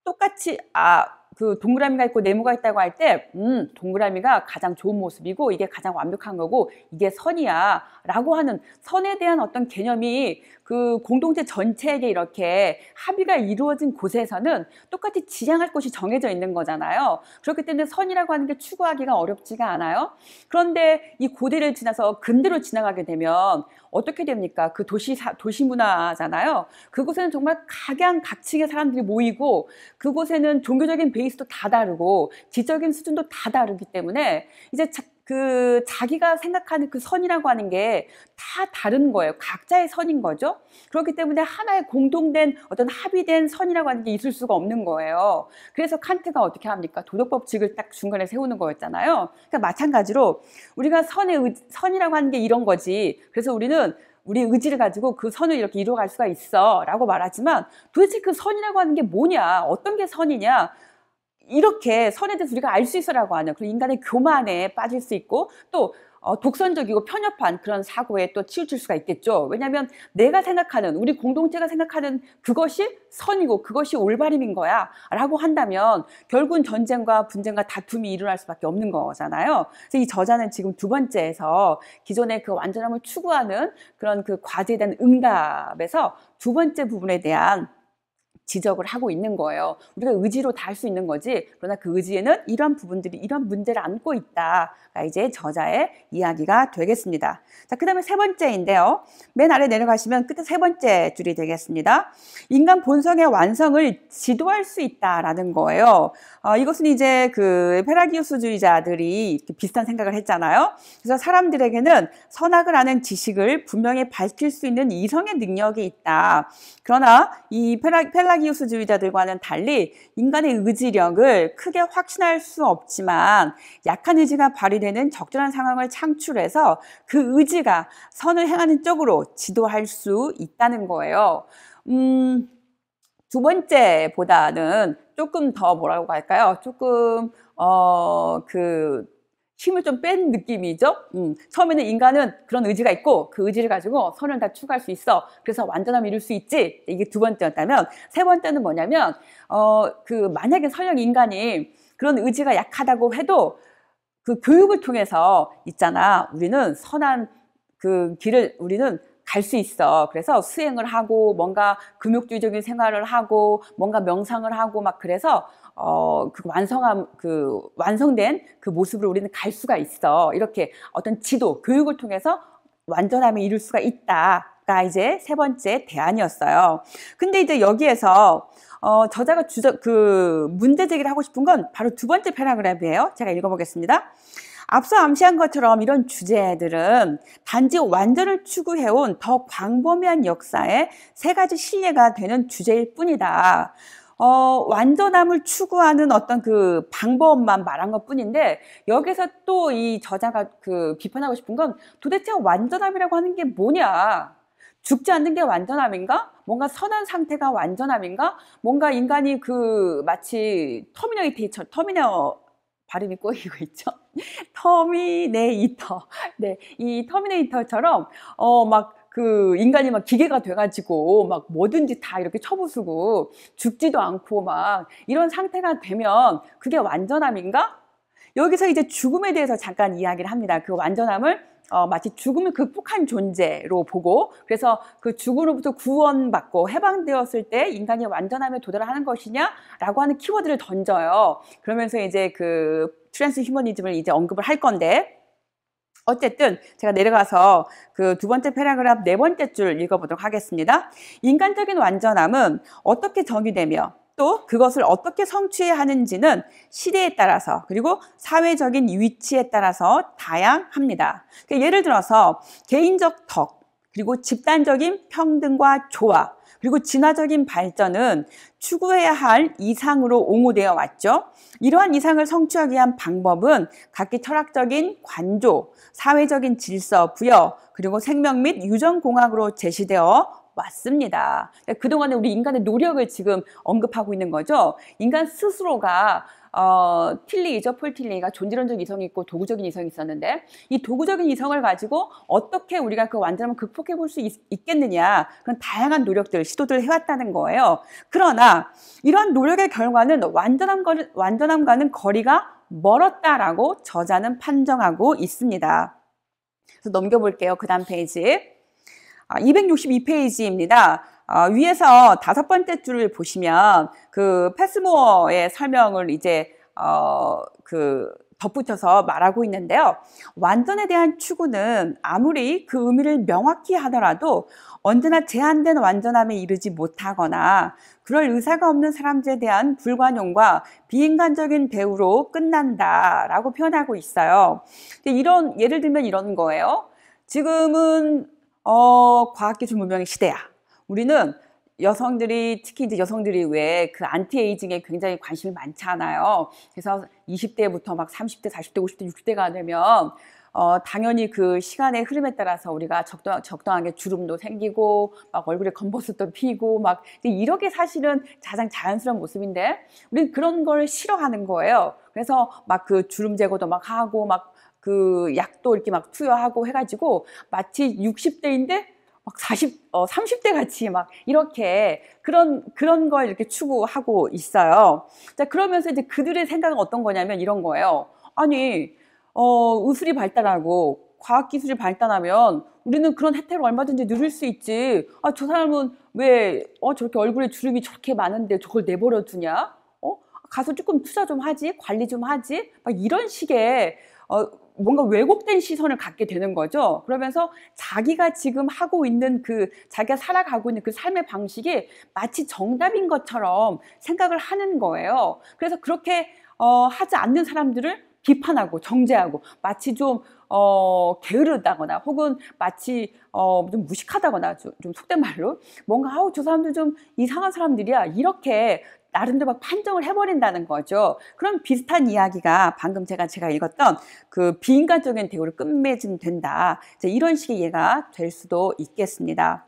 똑같이 그 동그라미가 있고 네모가 있다고 할 때 동그라미가 가장 좋은 모습이고 이게 가장 완벽한 거고 이게 선이야 라고 하는 선에 대한 어떤 개념이 그 공동체 전체에게 이렇게 합의가 이루어진 곳에서는 똑같이 지향할 곳이 정해져 있는 거잖아요. 그렇기 때문에 선이라고 하는 게 추구하기가 어렵지가 않아요. 그런데 이 고대를 지나서 근대로 지나가게 되면 어떻게 됩니까? 그 도시 문화잖아요. 그곳에는 정말 각양각층의 사람들이 모이고 그곳에는 종교적인 베이스도 다 다르고 지적인 수준도 다 다르기 때문에 이제 자기가 생각하는 그 선이라고 하는 게 다 다른 거예요. 각자의 선인 거죠. 그렇기 때문에 하나의 공동된 어떤 합의된 선이라고 하는 게 있을 수가 없는 거예요. 그래서 칸트가 어떻게 합니까? 도덕 법칙을 딱 중간에 세우는 거였잖아요. 그러니까 마찬가지로 우리가 선이라고 하는 게 이런 거지. 그래서 우리는 우리 의지를 가지고 그 선을 이렇게 이루어갈 수가 있어 라고 말하지만 도대체 그 선이라고 하는 게 뭐냐? 어떤 게 선이냐? 이렇게 선에 대해서 우리가 알 수 있어라고 하는 그런 인간의 교만에 빠질 수 있고 또 독선적이고 편협한 그런 사고에 또 치우칠 수가 있겠죠. 왜냐하면 내가 생각하는 우리 공동체가 생각하는 그것이 선이고 그것이 올바름인 거야 라고 한다면 결국은 전쟁과 분쟁과 다툼이 일어날 수밖에 없는 거잖아요. 그래서 이 저자는 지금 두 번째에서 기존의 그 완전함을 추구하는 그런 그 과제에 대한 응답에서 두 번째 부분에 대한 지적을 하고 있는 거예요. 우리가 의지로 다 할 수 있는 거지. 그러나 그 의지에는 이런 부분들이 이런 문제를 안고 있다가 이제 저자의 이야기가 되겠습니다. 자, 그 다음에 세 번째인데요. 맨 아래 내려가시면 끝에 세 번째 줄이 되겠습니다. 인간 본성의 완성을 지도할 수 있다라는 거예요. 이것은 이제 그 페라기우스주의자들이 비슷한 생각을 했잖아요. 그래서 사람들에게는 선악을 아는 지식을 분명히 밝힐 수 있는 이성의 능력이 있다. 그러나 이 펠라기우스주의자들과는 달리 인간의 의지력을 크게 확신할 수 없지만 약한 의지가 발휘되는 적절한 상황을 창출해서 그 의지가 선을 행하는 쪽으로 지도할 수 있다는 거예요. 두 번째보다는 조금 더 뭐라고 할까요? 조금 힘을 좀 뺀 느낌이죠. 처음에는 인간은 그런 의지가 있고 그 의지를 가지고 선을 다 추구할 수 있어. 그래서 완전함을 이룰 수 있지. 이게 두 번째였다면, 세 번째는 뭐냐면 만약에 설령 인간이 그런 의지가 약하다고 해도 그 교육을 통해서 있잖아. 우리는 선한 그 길을 우리는 갈 수 있어. 그래서 수행을 하고 뭔가 금욕주의적인 생활을 하고 뭔가 명상을 하고 막 그래서 완성된 그 모습으로 우리는 갈 수가 있어. 이렇게 어떤 지도, 교육을 통해서 완전함을 이룰 수가 있다가 이제 세 번째 대안이었어요. 근데 이제 여기에서 저자가 문제 제기를 하고 싶은 건 바로 두 번째 패러그래프예요. 제가 읽어보겠습니다. 앞서 암시한 것처럼 이런 주제들은 단지 완전을 추구해온 더 광범위한 역사의 세 가지 실례가 되는 주제일 뿐이다. 완전함을 추구하는 어떤 그 방법만 말한 것 뿐인데, 여기서 또 이 저자가 비판하고 싶은 건 도대체 완전함이라고 하는 게 뭐냐? 죽지 않는 게 완전함인가? 뭔가 선한 상태가 완전함인가? 뭔가 인간이 마치 터미네이터 발음이 꼬이고 있죠. 터미네이터. 네, 이 터미네이터처럼 인간이 막 기계가 돼가지고 막 뭐든지 다 이렇게 쳐부수고 죽지도 않고 막 이런 상태가 되면 그게 완전함인가? 여기서 이제 죽음에 대해서 잠깐 이야기를 합니다. 그 완전함을 마치 죽음을 극복한 존재로 보고, 그래서 그 죽음으로부터 구원받고 해방되었을 때 인간이 완전함에 도달하는 것이냐라고 하는 키워드를 던져요. 그러면서 이제 그 트랜스 휴머니즘을 이제 언급을 할 건데, 어쨌든 제가 내려가서 그 두 번째 패러그래프 네 번째 줄 읽어보도록 하겠습니다. 인간적인 완전함은 어떻게 정의되며 또 그것을 어떻게 성취해야 하는지는 시대에 따라서 그리고 사회적인 위치에 따라서 다양합니다. 예를 들어서 개인적 덕, 그리고 집단적인 평등과 조화, 그리고 진화적인 발전은 추구해야 할 이상으로 옹호되어 왔죠. 이러한 이상을 성취하기 위한 방법은 각기 철학적인 관조, 사회적인 질서 부여, 그리고 생명 및 유전공학으로 제시되어 왔습니다. 그동안에 우리 인간의 노력을 지금 언급하고 있는 거죠. 인간 스스로가 폴 틸리가 존재론적 이성이 있고 도구적인 이성이 있었는데, 이 도구적인 이성을 가지고 어떻게 우리가 그 완전함을 극복해 볼 수 있겠느냐, 그런 다양한 노력들, 시도들을 해왔다는 거예요. 그러나 이런 노력의 결과는 완전함과는 거리가 멀었다라고 저자는 판정하고 있습니다. 그래서 넘겨볼게요. 그 다음 페이지. 262페이지입니다. 위에서 다섯 번째 줄을 보시면 그 패스모어의 설명을 이제 덧붙여서 말하고 있는데요. 완전에 대한 추구는 아무리 그 의미를 명확히 하더라도 언제나 제한된 완전함에 이르지 못하거나 그럴 의사가 없는 사람들에 대한 불관용과 비인간적인 대우로 끝난다라고 표현하고 있어요. 예를 들면 이런 거예요. 지금은 과학기술 문명의 시대야. 우리는 특히 이제 여성들이 왜 그 안티에이징에 굉장히 관심이 많잖아요. 그래서 20대부터 막 30대, 40대, 50대, 60대가 되면 당연히 그 시간의 흐름에 따라서 우리가 적당하게 주름도 생기고 막 얼굴에 검버섯도 피고 막 이렇게 사실은 가장 자연스러운 모습인데, 우리는 그런 걸 싫어하는 거예요. 그래서 막 그 주름 제거도 막 하고 막 그 약도 이렇게 막 투여하고 해가지고 마치 60대인데 막 30대 같이 막 이렇게 그런 걸 이렇게 추구하고 있어요. 자, 그러면서 이제 그들의 생각은 어떤 거냐면 이런 거예요. 아니, 의술이 발달하고 과학기술이 발달하면 우리는 그런 혜택을 얼마든지 누릴 수 있지. 저 사람은 왜 저렇게 얼굴에 주름이 저렇게 많은데 저걸 내버려 두냐? 가서 조금 투자 좀 하지, 관리 좀 하지, 막 이런 식의 뭔가 왜곡된 시선을 갖게 되는 거죠. 그러면서 자기가 지금 하고 있는 자기가 살아가고 있는 그 삶의 방식이 마치 정답인 것처럼 생각을 하는 거예요. 그래서 그렇게 하지 않는 사람들을 비판하고 정죄하고 마치 좀 게으르다거나 혹은 마치 좀 무식하다거나 좀 속된 말로 뭔가 저 사람들 좀 이상한 사람들이야, 이렇게 나름대로 막 판정을 해버린다는 거죠. 그런 비슷한 이야기가 방금 제가 읽었던 그 비인간적인 대우를 끝맺으면 된다, 이런 식의 예가 될 수도 있겠습니다.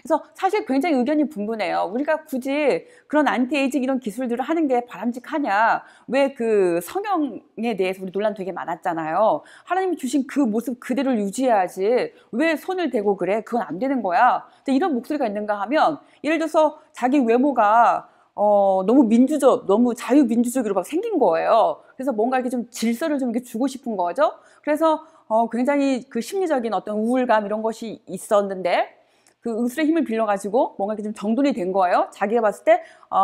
그래서 사실 굉장히 의견이 분분해요. 우리가 굳이 그런 안티에이징 이런 기술들을 하는 게 바람직하냐? 왜 그 성형에 대해서 우리 논란 되게 많았잖아요. 하나님이 주신 그 모습 그대로 유지해야지. 왜 손을 대고 그래? 그건 안 되는 거야. 근데 이런 목소리가 있는가 하면 예를 들어서 자기 외모가 너무 민주적, 너무 자유민주적으로 막 생긴 거예요. 그래서 뭔가 이렇게 좀 질서를 좀 이렇게 주고 싶은 거죠. 그래서 굉장히 그 심리적인 어떤 우울감 이런 것이 있었는데 그 의술의 힘을 빌려가지고 뭔가 이렇게 좀 정돈이 된 거예요. 자기가 봤을 때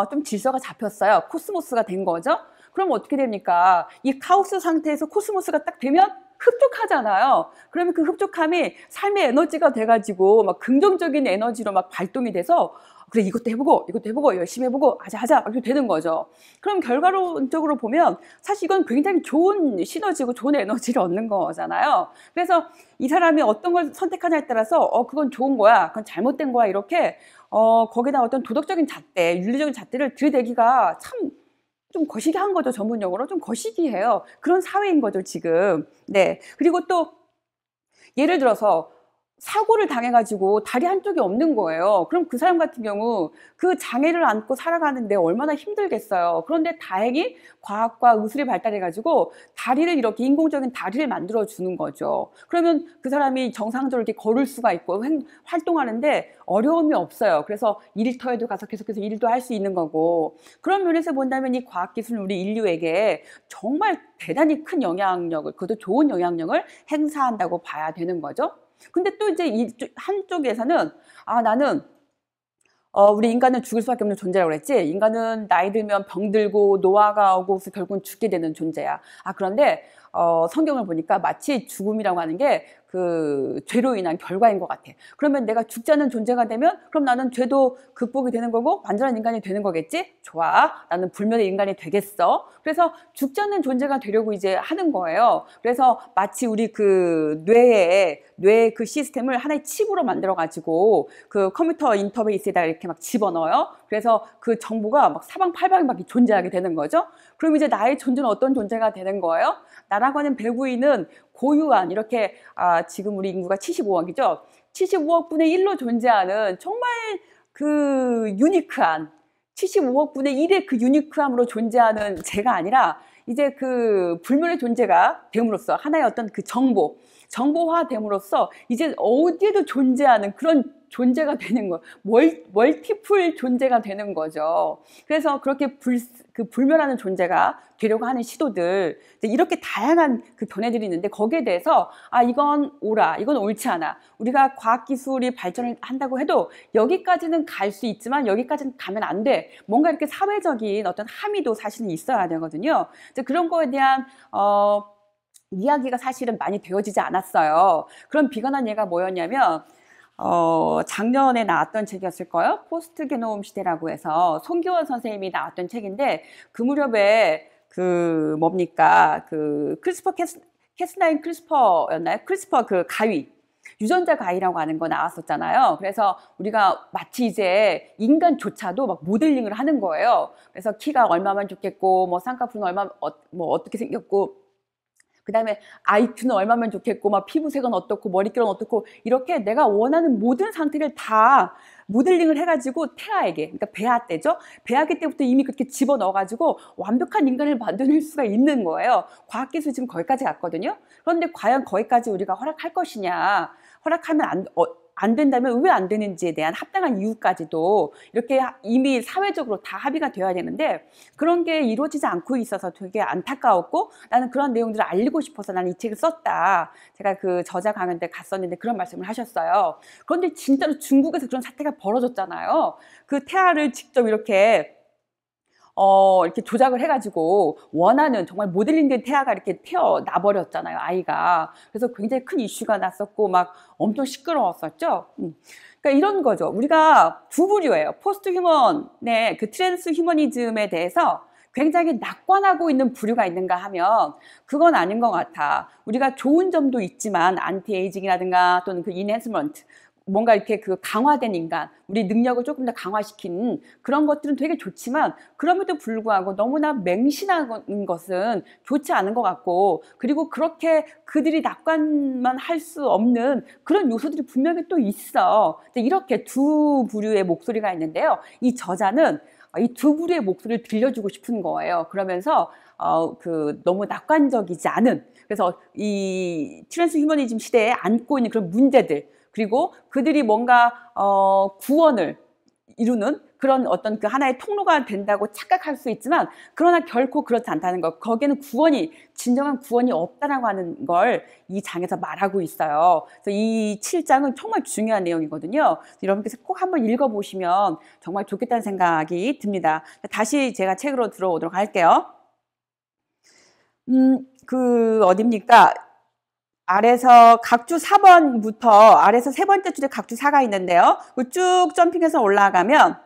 좀 질서가 잡혔어요. 코스모스가 된 거죠. 그럼 어떻게 됩니까? 이 카오스 상태에서 코스모스가 딱 되면 흡족하잖아요. 그러면 그 흡족함이 삶의 에너지가 돼가지고 막 긍정적인 에너지로 막 발동이 돼서 그래 이것도 해보고 열심히 해보고 하자 막 이렇게 되는 거죠. 그럼 결과론적으로 보면 사실 이건 굉장히 좋은 시너지고 좋은 에너지를 얻는 거잖아요. 그래서 이 사람이 어떤 걸 선택하냐에 따라서 그건 좋은 거야, 그건 잘못된 거야 이렇게 거기다 어떤 도덕적인 잣대, 윤리적인 잣대를 들이대기가 참 좀 거시기한 거죠. 전문용어로 좀 거시기해요. 그런 사회인 거죠 지금. 네. 그리고 또 예를 들어서 사고를 당해가지고 다리 한쪽이 없는 거예요. 그럼 그 사람 같은 경우 그 장애를 안고 살아가는데 얼마나 힘들겠어요. 그런데 다행히 과학과 의술이 발달해가지고 다리를 이렇게 인공적인 다리를 만들어 주는 거죠. 그러면 그 사람이 정상적으로 이렇게 걸을 수가 있고 활동하는데 어려움이 없어요. 그래서 일터에도 가서 계속해서 일도 할 수 있는 거고, 그런 면에서 본다면 이 과학기술은 우리 인류에게 정말 대단히 큰 영향력을, 그것도 좋은 영향력을 행사한다고 봐야 되는 거죠. 근데 또 이제 한쪽에서는 나는 우리 인간은 죽을 수밖에 없는 존재라고 그랬지. 인간은 나이 들면 병들고 노화가 오고 결국은 죽게 되는 존재야. 그런데 성경을 보니까 마치 죽음이라고 하는 게 그 죄로 인한 결과인 것 같아. 그러면 내가 죽지 않는 존재가 되면 그럼 나는 죄도 극복이 되는 거고 완전한 인간이 되는 거겠지? 좋아. 나는 불멸의 인간이 되겠어. 그래서 죽지 않는 존재가 되려고 이제 하는 거예요. 그래서 마치 우리 그 뇌의 그 시스템을 하나의 칩으로 만들어가지고 그 컴퓨터 인터페이스에다 이렇게 막 집어넣어요. 그래서 그 정보가 막 사방팔방에 막 존재하게 되는 거죠. 그럼 이제 나의 존재는 어떤 존재가 되는 거예요? 나라고 하는 배구인은 고유한 이렇게 지금 우리 인구가 75억이죠. 75억 분의 1로 존재하는 정말 그 유니크한 75억 분의 1의 그 유니크함으로 존재하는 제가 아니라 이제 그 불멸의 존재가 됨으로써 하나의 어떤 그 정보화됨으로써 이제 어디에도 존재하는 그런 존재가 되는 거, 멀티플 존재가 되는 거죠. 그래서 그렇게 불멸하는 존재가 되려고 하는 시도들, 이렇게 다양한 그 견해들이 있는데 거기에 대해서 이건 옳아, 이건 옳지 않아. 우리가 과학기술이 발전을 한다고 해도 여기까지는 갈 수 있지만 여기까지는 가면 안 돼. 뭔가 이렇게 사회적인 어떤 함의도 사실은 있어야 되거든요. 그런 거에 대한 이야기가 사실은 많이 되어지지 않았어요. 그런 비관한 예가 뭐였냐면 작년에 나왔던 책이었을 거예요. 포스트 게놈 시대라고 해서 송기원 선생님이 나왔던 책인데 그 무렵에 그 뭡니까 그 크리스퍼 캐스나인 크리스퍼였나요? 크리스퍼 그 가위 유전자 가위라고 하는 거 나왔었잖아요. 그래서 우리가 마치 이제 인간조차도 막 모델링을 하는 거예요. 그래서 키가 얼마만 좋겠고 뭐 쌍꺼풀은 얼마 뭐 어떻게 생겼고 그 다음에 IQ는 얼마면 좋겠고 막 피부색은 어떻고 머릿결은 어떻고 이렇게 내가 원하는 모든 상태를 다 모델링을 해가지고 태아에게, 그러니까 배아 때죠. 배아기 때부터 이미 그렇게 집어넣어가지고 완벽한 인간을 만들 수가 있는 거예요. 과학기술이 지금 거기까지 갔거든요. 그런데 과연 거기까지 우리가 허락할 것이냐, 허락하면 안 된다면 왜 안 되는지에 대한 합당한 이유까지도 이렇게 이미 사회적으로 다 합의가 되어야 되는데 그런 게 이루어지지 않고 있어서 되게 안타까웠고 나는 그런 내용들을 알리고 싶어서 나는 이 책을 썼다. 제가 그 저자 강연 때 갔었는데 그런 말씀을 하셨어요. 그런데 진짜로 중국에서 그런 사태가 벌어졌잖아요. 그 태아를 직접 이렇게 조작을 해가지고 원하는 정말 모델링된 태아가 이렇게 태어나 버렸잖아요, 아이가. 그래서 굉장히 큰 이슈가 났었고 막 엄청 시끄러웠었죠. 그러니까 이런 거죠. 우리가 두 부류예요. 포스트 휴먼의 그 트랜스 휴머니즘에 대해서 굉장히 낙관하고 있는 부류가 있는가 하면 그건 아닌 것 같아. 우리가 좋은 점도 있지만 안티에이징이라든가 또는 그 인핸스먼트 뭔가 이렇게 그 강화된 인간, 우리 능력을 조금 더 강화시킨 그런 것들은 되게 좋지만 그럼에도 불구하고 너무나 맹신하는 것은 좋지 않은 것 같고, 그리고 그렇게 그들이 낙관만 할 수 없는 그런 요소들이 분명히 또 있어. 이렇게 두 부류의 목소리가 있는데요. 이 저자는 이 두 부류의 목소리를 들려주고 싶은 거예요. 그러면서 너무 낙관적이지 않은, 그래서 이 트랜스 휴머니즘 시대에 안고 있는 그런 문제들, 그리고 그들이 뭔가 구원을 이루는 그런 어떤 그 하나의 통로가 된다고 착각할 수 있지만, 그러나 결코 그렇지 않다는 것, 거기에는 진정한 구원이 없다라고 하는 걸 이 장에서 말하고 있어요. 그래서 이 7장은 정말 중요한 내용이거든요. 여러분께서 꼭 한번 읽어보시면 정말 좋겠다는 생각이 듭니다. 다시 제가 책으로 들어오도록 할게요. 어딥니까? 아래서 각주 4번부터 아래서 세 번째 줄에 각주 4가 있는데요. 쭉 점핑해서 올라가면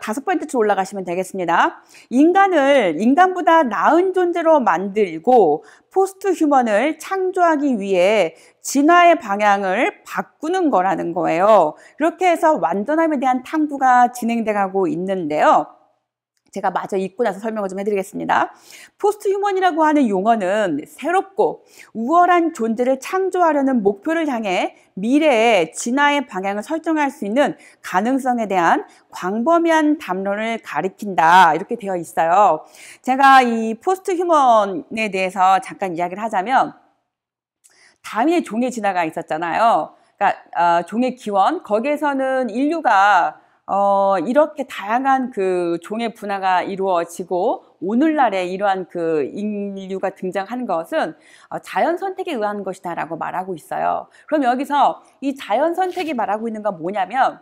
다섯 번째 줄 올라가시면 되겠습니다. 인간을 인간보다 나은 존재로 만들고 포스트 휴먼을 창조하기 위해 진화의 방향을 바꾸는 거라는 거예요. 그렇게 해서 완전함에 대한 탐구가 진행돼 가고 있는데요. 제가 마저 읽고 나서 설명을 좀 해드리겠습니다. 포스트 휴먼이라고 하는 용어는 새롭고 우월한 존재를 창조하려는 목표를 향해 미래의 진화의 방향을 설정할 수 있는 가능성에 대한 광범위한 담론을 가리킨다, 이렇게 되어 있어요. 제가 이 포스트 휴먼에 대해서 잠깐 이야기를 하자면, 다윈의 종의 진화가 있었잖아요. 그러니까 종의 기원, 거기에서는 인류가 이렇게 다양한 그 종의 분화가 이루어지고 오늘날에 이러한 그 인류가 등장하는 것은 자연 선택에 의한 것이다라고 말하고 있어요. 그럼 여기서 이 자연 선택이 말하고 있는 건 뭐냐면,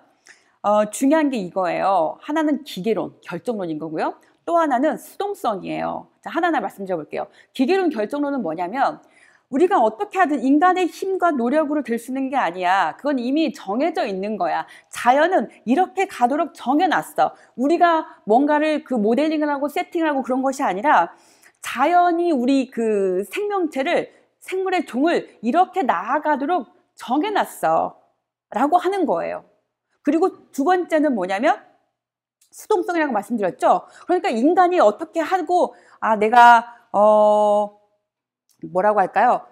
중요한 게 이거예요. 하나는 기계론, 결정론인 거고요. 또 하나는 수동성이에요. 자, 하나하나 말씀드려 볼게요. 기계론, 결정론은 뭐냐면, 우리가 어떻게 하든 인간의 힘과 노력으로 될 수 있는 게 아니야. 그건 이미 정해져 있는 거야. 자연은 이렇게 가도록 정해놨어. 우리가 뭔가를 그 모델링을 하고 세팅을 하고 그런 것이 아니라, 자연이 우리 그 생물의 종을 이렇게 나아가도록 정해놨어 라고 하는 거예요. 그리고 두 번째는 뭐냐면 수동성이라고 말씀드렸죠. 그러니까 인간이 어떻게 하고, 내가 뭐라고 할까요?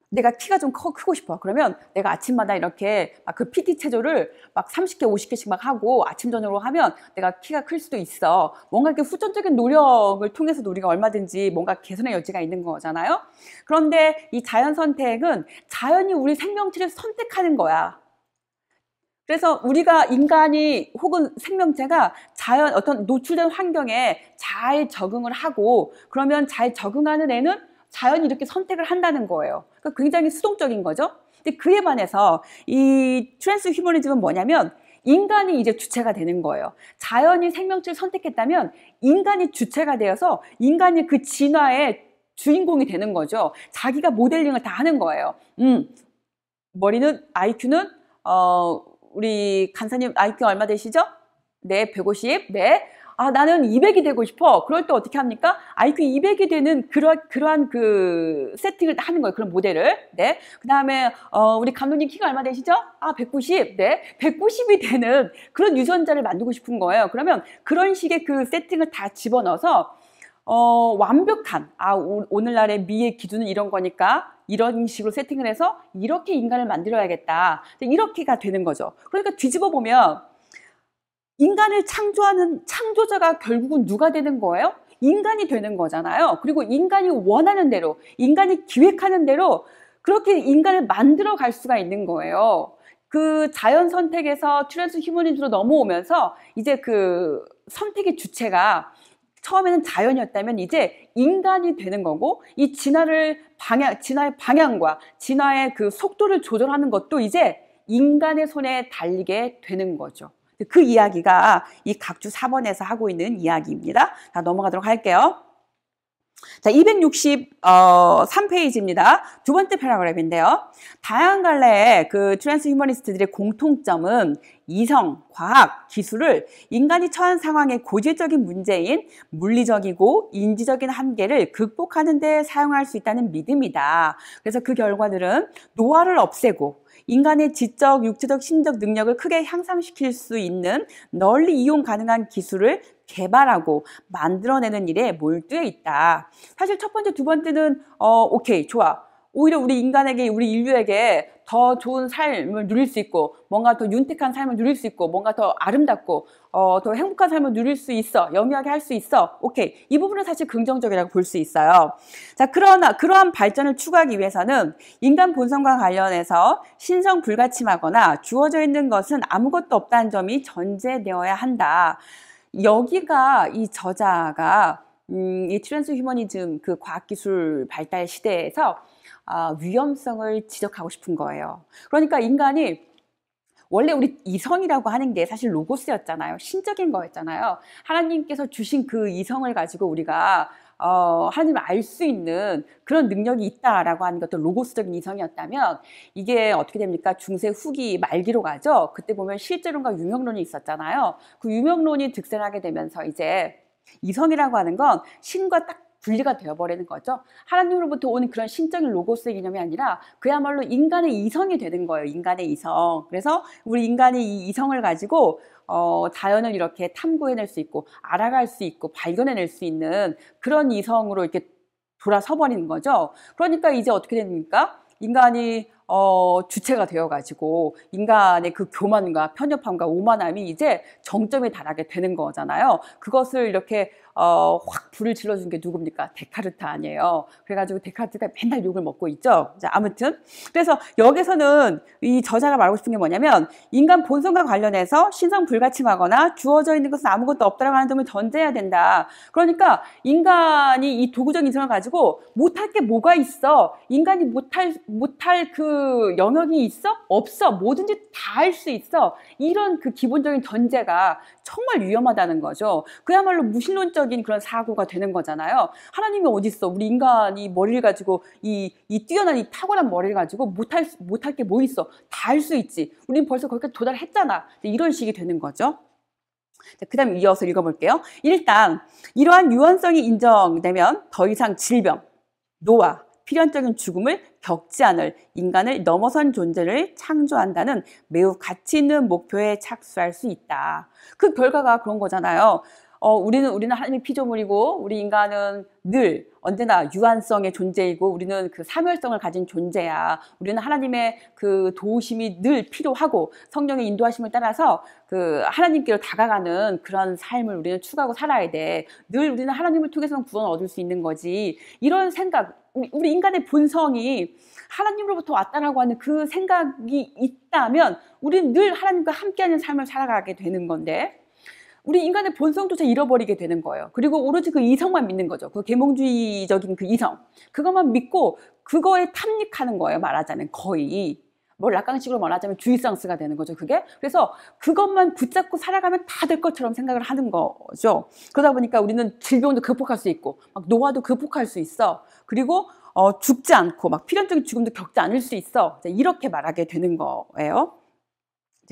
내가 키가 좀 크고 싶어. 그러면 내가 아침마다 이렇게 막 그 PT 체조를 막 30개, 50개씩 막 하고 아침, 저녁으로 하면 내가 키가 클 수도 있어. 뭔가 이렇게 후천적인 노력을 통해서도 우리가 얼마든지 뭔가 개선의 여지가 있는 거잖아요. 그런데 이 자연 선택은 자연이 우리 생명체를 선택하는 거야. 그래서 우리가 인간이 혹은 생명체가 자연 어떤 노출된 환경에 잘 적응을 하고, 그러면 잘 적응하는 애는 자연이 이렇게 선택을 한다는 거예요. 그러니까 굉장히 수동적인 거죠. 근데 그에 반해서 이 트랜스 휴머니즘은 뭐냐면, 인간이 이제 주체가 되는 거예요. 자연이 생명체를 선택했다면 인간이 주체가 되어서 인간이 그 진화의 주인공이 되는 거죠. 자기가 모델링을 다 하는 거예요. 머리는, IQ는 우리 간사님 IQ 얼마 되시죠? 네, 150. 네. 나는 200이 되고 싶어. 그럴 때 어떻게 합니까? IQ 200이 되는 그러한 그 세팅을 하는 거예요. 그런 모델을. 네. 그 다음에, 우리 감독님 키가 얼마 되시죠? 190. 네. 190이 되는 그런 유전자를 만들고 싶은 거예요. 그러면 그런 식의 그 세팅을 다 집어넣어서, 완벽한, 오늘날의 미의 기준은 이런 거니까, 이런 식으로 세팅을 해서 이렇게 인간을 만들어야겠다. 이렇게가 되는 거죠. 그러니까 뒤집어 보면, 인간을 창조하는 창조자가 결국은 누가 되는 거예요? 인간이 되는 거잖아요. 그리고 인간이 원하는 대로, 인간이 기획하는 대로 그렇게 인간을 만들어 갈 수가 있는 거예요. 그 자연 선택에서 트랜스 휴머니즘으로 넘어오면서 이제 그 선택의 주체가 처음에는 자연이었다면 이제 인간이 되는 거고, 이 진화의 방향과 진화의 그 속도를 조절하는 것도 이제 인간의 손에 달리게 되는 거죠. 그 이야기가 이 각주 4번에서 하고 있는 이야기입니다. 자, 넘어가도록 할게요. 자, 263페이지입니다. 두 번째 패러그래프인데요. 다양한 갈래의 그 트랜스 휴머니스트들의 공통점은 이성, 과학, 기술을 인간이 처한 상황의 고질적인 문제인 물리적이고 인지적인 한계를 극복하는 데 사용할 수 있다는 믿음이다. 그래서 그 결과들은 노화를 없애고 인간의 지적, 육체적, 심적 능력을 크게 향상시킬 수 있는 널리 이용 가능한 기술을 개발하고 만들어내는 일에 몰두해 있다. 사실 첫 번째, 두 번째는 오케이, 좋아. 오히려 우리 인간에게, 우리 인류에게 더 좋은 삶을 누릴 수 있고, 뭔가 더 윤택한 삶을 누릴 수 있고, 뭔가 더 아름답고 더 행복한 삶을 누릴 수 있어, 영위하게 할 수 있어. 오케이, 이 부분은 사실 긍정적이라고 볼 수 있어요. 자, 그러나 그러한 발전을 추구하기 위해서는 인간 본성과 관련해서 신성 불가침하거나 주어져 있는 것은 아무것도 없다는 점이 전제되어야 한다. 여기가 이 저자가 이 트랜스 휴머니즘, 그 과학기술 발달 시대에서 위험성을 지적하고 싶은 거예요. 그러니까 인간이 원래 우리 이성이라고 하는 게 사실 로고스였잖아요. 신적인 거였잖아요. 하나님께서 주신 그 이성을 가지고 우리가 하나님을 알 수 있는 그런 능력이 있다라고 하는 것도 로고스적인 이성이었다면, 이게 어떻게 됩니까? 중세 후기 말기로 가죠. 그때 보면 실제론과 유명론이 있었잖아요. 그 유명론이 득세하게 되면서 이제 이성이라고 하는 건 신과 딱 분리가 되어버리는 거죠. 하나님으로부터 오는 그런 신적인 로고스의 개념이 아니라 그야말로 인간의 이성이 되는 거예요. 인간의 이성. 그래서 우리 인간이 이 이성을 가지고 자연을 이렇게 탐구해낼 수 있고, 알아갈 수 있고, 발견해낼 수 있는 그런 이성으로 이렇게 돌아서 버리는 거죠. 그러니까 이제 어떻게 됩니까? 인간이 주체가 되어가지고 인간의 그 교만과 편협함과 오만함이 이제 정점에 달하게 되는 거잖아요. 그것을 이렇게 확 불을 질러준 게 누굽니까? 데카르트 아니에요. 그래가지고 데카르트가 맨날 욕을 먹고 있죠. 자, 아무튼 그래서 여기서는 이 저자가 말하고 싶은 게 뭐냐면, 인간 본성과 관련해서 신성 불가침하거나 주어져 있는 것은 아무것도 없다라고 하는 점을 전제해야 된다. 그러니까 인간이 이 도구적 인성을 가지고 못할 게 뭐가 있어? 인간이 못할 그 영역이 있어? 없어. 뭐든지 다 할 수 있어. 이런 그 기본적인 전제가 정말 위험하다는 거죠. 그야말로 무신론적인 그런 사고가 되는 거잖아요. 하나님이 어디 있어? 우리 인간이 머리를 가지고 이 뛰어난 이 탁월한 머리를 가지고 못할 게 뭐 있어? 다 할 수 있지. 우린 벌써 거기까지 도달했잖아. 이런 식이 되는 거죠. 그 다음에 이어서 읽어볼게요. 일단 이러한 유언성이 인정되면 더 이상 질병, 노화, 필연적인 죽음을 겪지 않을 인간을 넘어선 존재를 창조한다는 매우 가치 있는 목표에 착수할 수 있다. 그 결과가 그런 거잖아요. 우리는 하나님의 피조물이고, 우리 인간은 늘 언제나 유한성의 존재이고, 우리는 그 사멸성을 가진 존재야. 우리는 하나님의 그 도우심이 늘 필요하고, 성령의 인도하심을 따라서 그 하나님께로 다가가는 그런 삶을 우리는 추구하고 살아야 돼. 늘 우리는 하나님을 통해서만 구원을 얻을 수 있는 거지. 이런 생각, 우리 인간의 본성이 하나님으로부터 왔다라고 하는 그 생각이 있다면 우리는 늘 하나님과 함께하는 삶을 살아가게 되는 건데, 우리 인간의 본성조차 잃어버리게 되는 거예요. 그리고 오로지 그 이성만 믿는 거죠. 그 계몽주의적인 그 이성, 그것만 믿고 그거에 탐닉하는 거예요. 말하자면 거의 락강식으로 말하자면 주의상스가 되는 거죠. 그게. 그래서 그것만 붙잡고 살아가면 다 될 것처럼 생각을 하는 거죠. 그러다 보니까 우리는 질병도 극복할 수 있고, 막 노화도 극복할 수 있어. 그리고 죽지 않고 막 필연적인 죽음도 겪지 않을 수 있어. 이렇게 말하게 되는 거예요.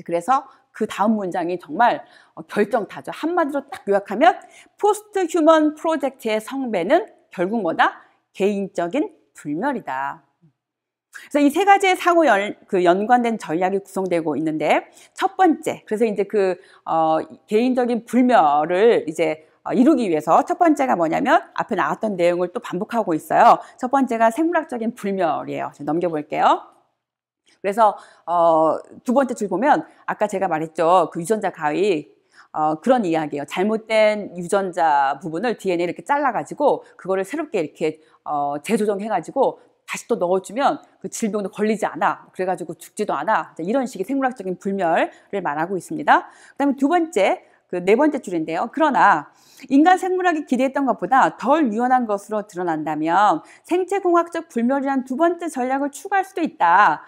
그래서 그 다음 문장이 정말 결정타죠. 한마디로 딱 요약하면 포스트 휴먼 프로젝트의 성배는 결국 뭐다? 개인적인 불멸이다. 그래서 이 세 가지의 상호 연관된 전략이 구성되고 있는데, 첫 번째, 그래서 이제 그 개인적인 불멸을 이제 이루기 위해서 첫 번째가 뭐냐면 앞에 나왔던 내용을 또 반복하고 있어요. 첫 번째가 생물학적인 불멸이에요. 넘겨볼게요. 그래서 두 번째 줄 보면 아까 제가 말했죠. 그 유전자 가위, 그런 이야기예요. 잘못된 유전자 부분을 DNA 이렇게 잘라가지고 그거를 새롭게 이렇게 재조정해가지고 다시 또 넣어주면 그 질병도 걸리지 않아. 그래가지고 죽지도 않아. 이런 식의 생물학적인 불멸을 말하고 있습니다. 그다음에 두 번째, 그 네 번째 줄인데요. 그러나 인간 생물학이 기대했던 것보다 덜 유연한 것으로 드러난다면 생체공학적 불멸이란 두 번째 전략을 추구할 수도 있다.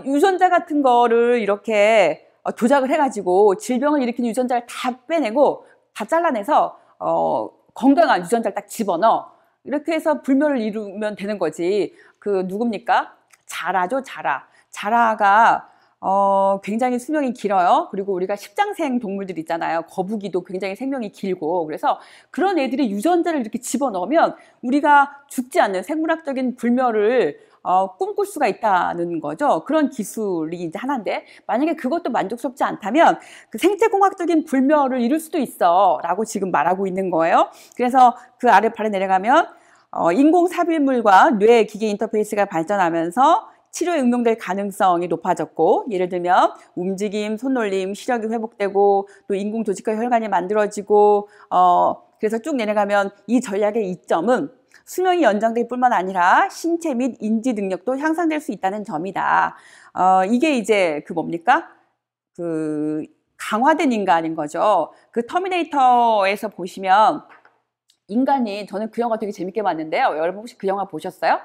유전자 같은 거를 이렇게 조작을 해가지고 질병을 일으키는 유전자를 다 빼내고 다 잘라내서 건강한 유전자를 딱 집어넣어. 이렇게 해서 불멸을 이루면 되는 거지. 그 누굽니까? 자라죠, 자라. 자라가 굉장히 수명이 길어요. 그리고 우리가 십장생 동물들 있잖아요. 거북이도 굉장히 생명이 길고. 그래서 그런 애들이 유전자를 이렇게 집어넣으면 우리가 죽지 않는 생물학적인 불멸을 꿈꿀 수가 있다는 거죠. 그런 기술이 이제 하나인데, 만약에 그것도 만족스럽지 않다면 그 생체공학적인 불멸을 이룰 수도 있어 라고 지금 말하고 있는 거예요. 그래서 그 아래 발에 내려가면 인공삽입물과 뇌 기계 인터페이스가 발전하면서 치료에 응용될 가능성이 높아졌고, 예를 들면 움직임, 손놀림, 시력이 회복되고 또 인공 조직과 혈관이 만들어지고, 그래서 쭉 내려가면 이 전략의 이점은 수명이 연장될 뿐만 아니라 신체 및 인지 능력도 향상될 수 있다는 점이다. 이게 이제 그 뭡니까? 그 강화된 인간인 거죠. 그 터미네이터에서 보시면 인간이, 저는 그 영화 되게 재밌게 봤는데요. 여러분 혹시 그 영화 보셨어요?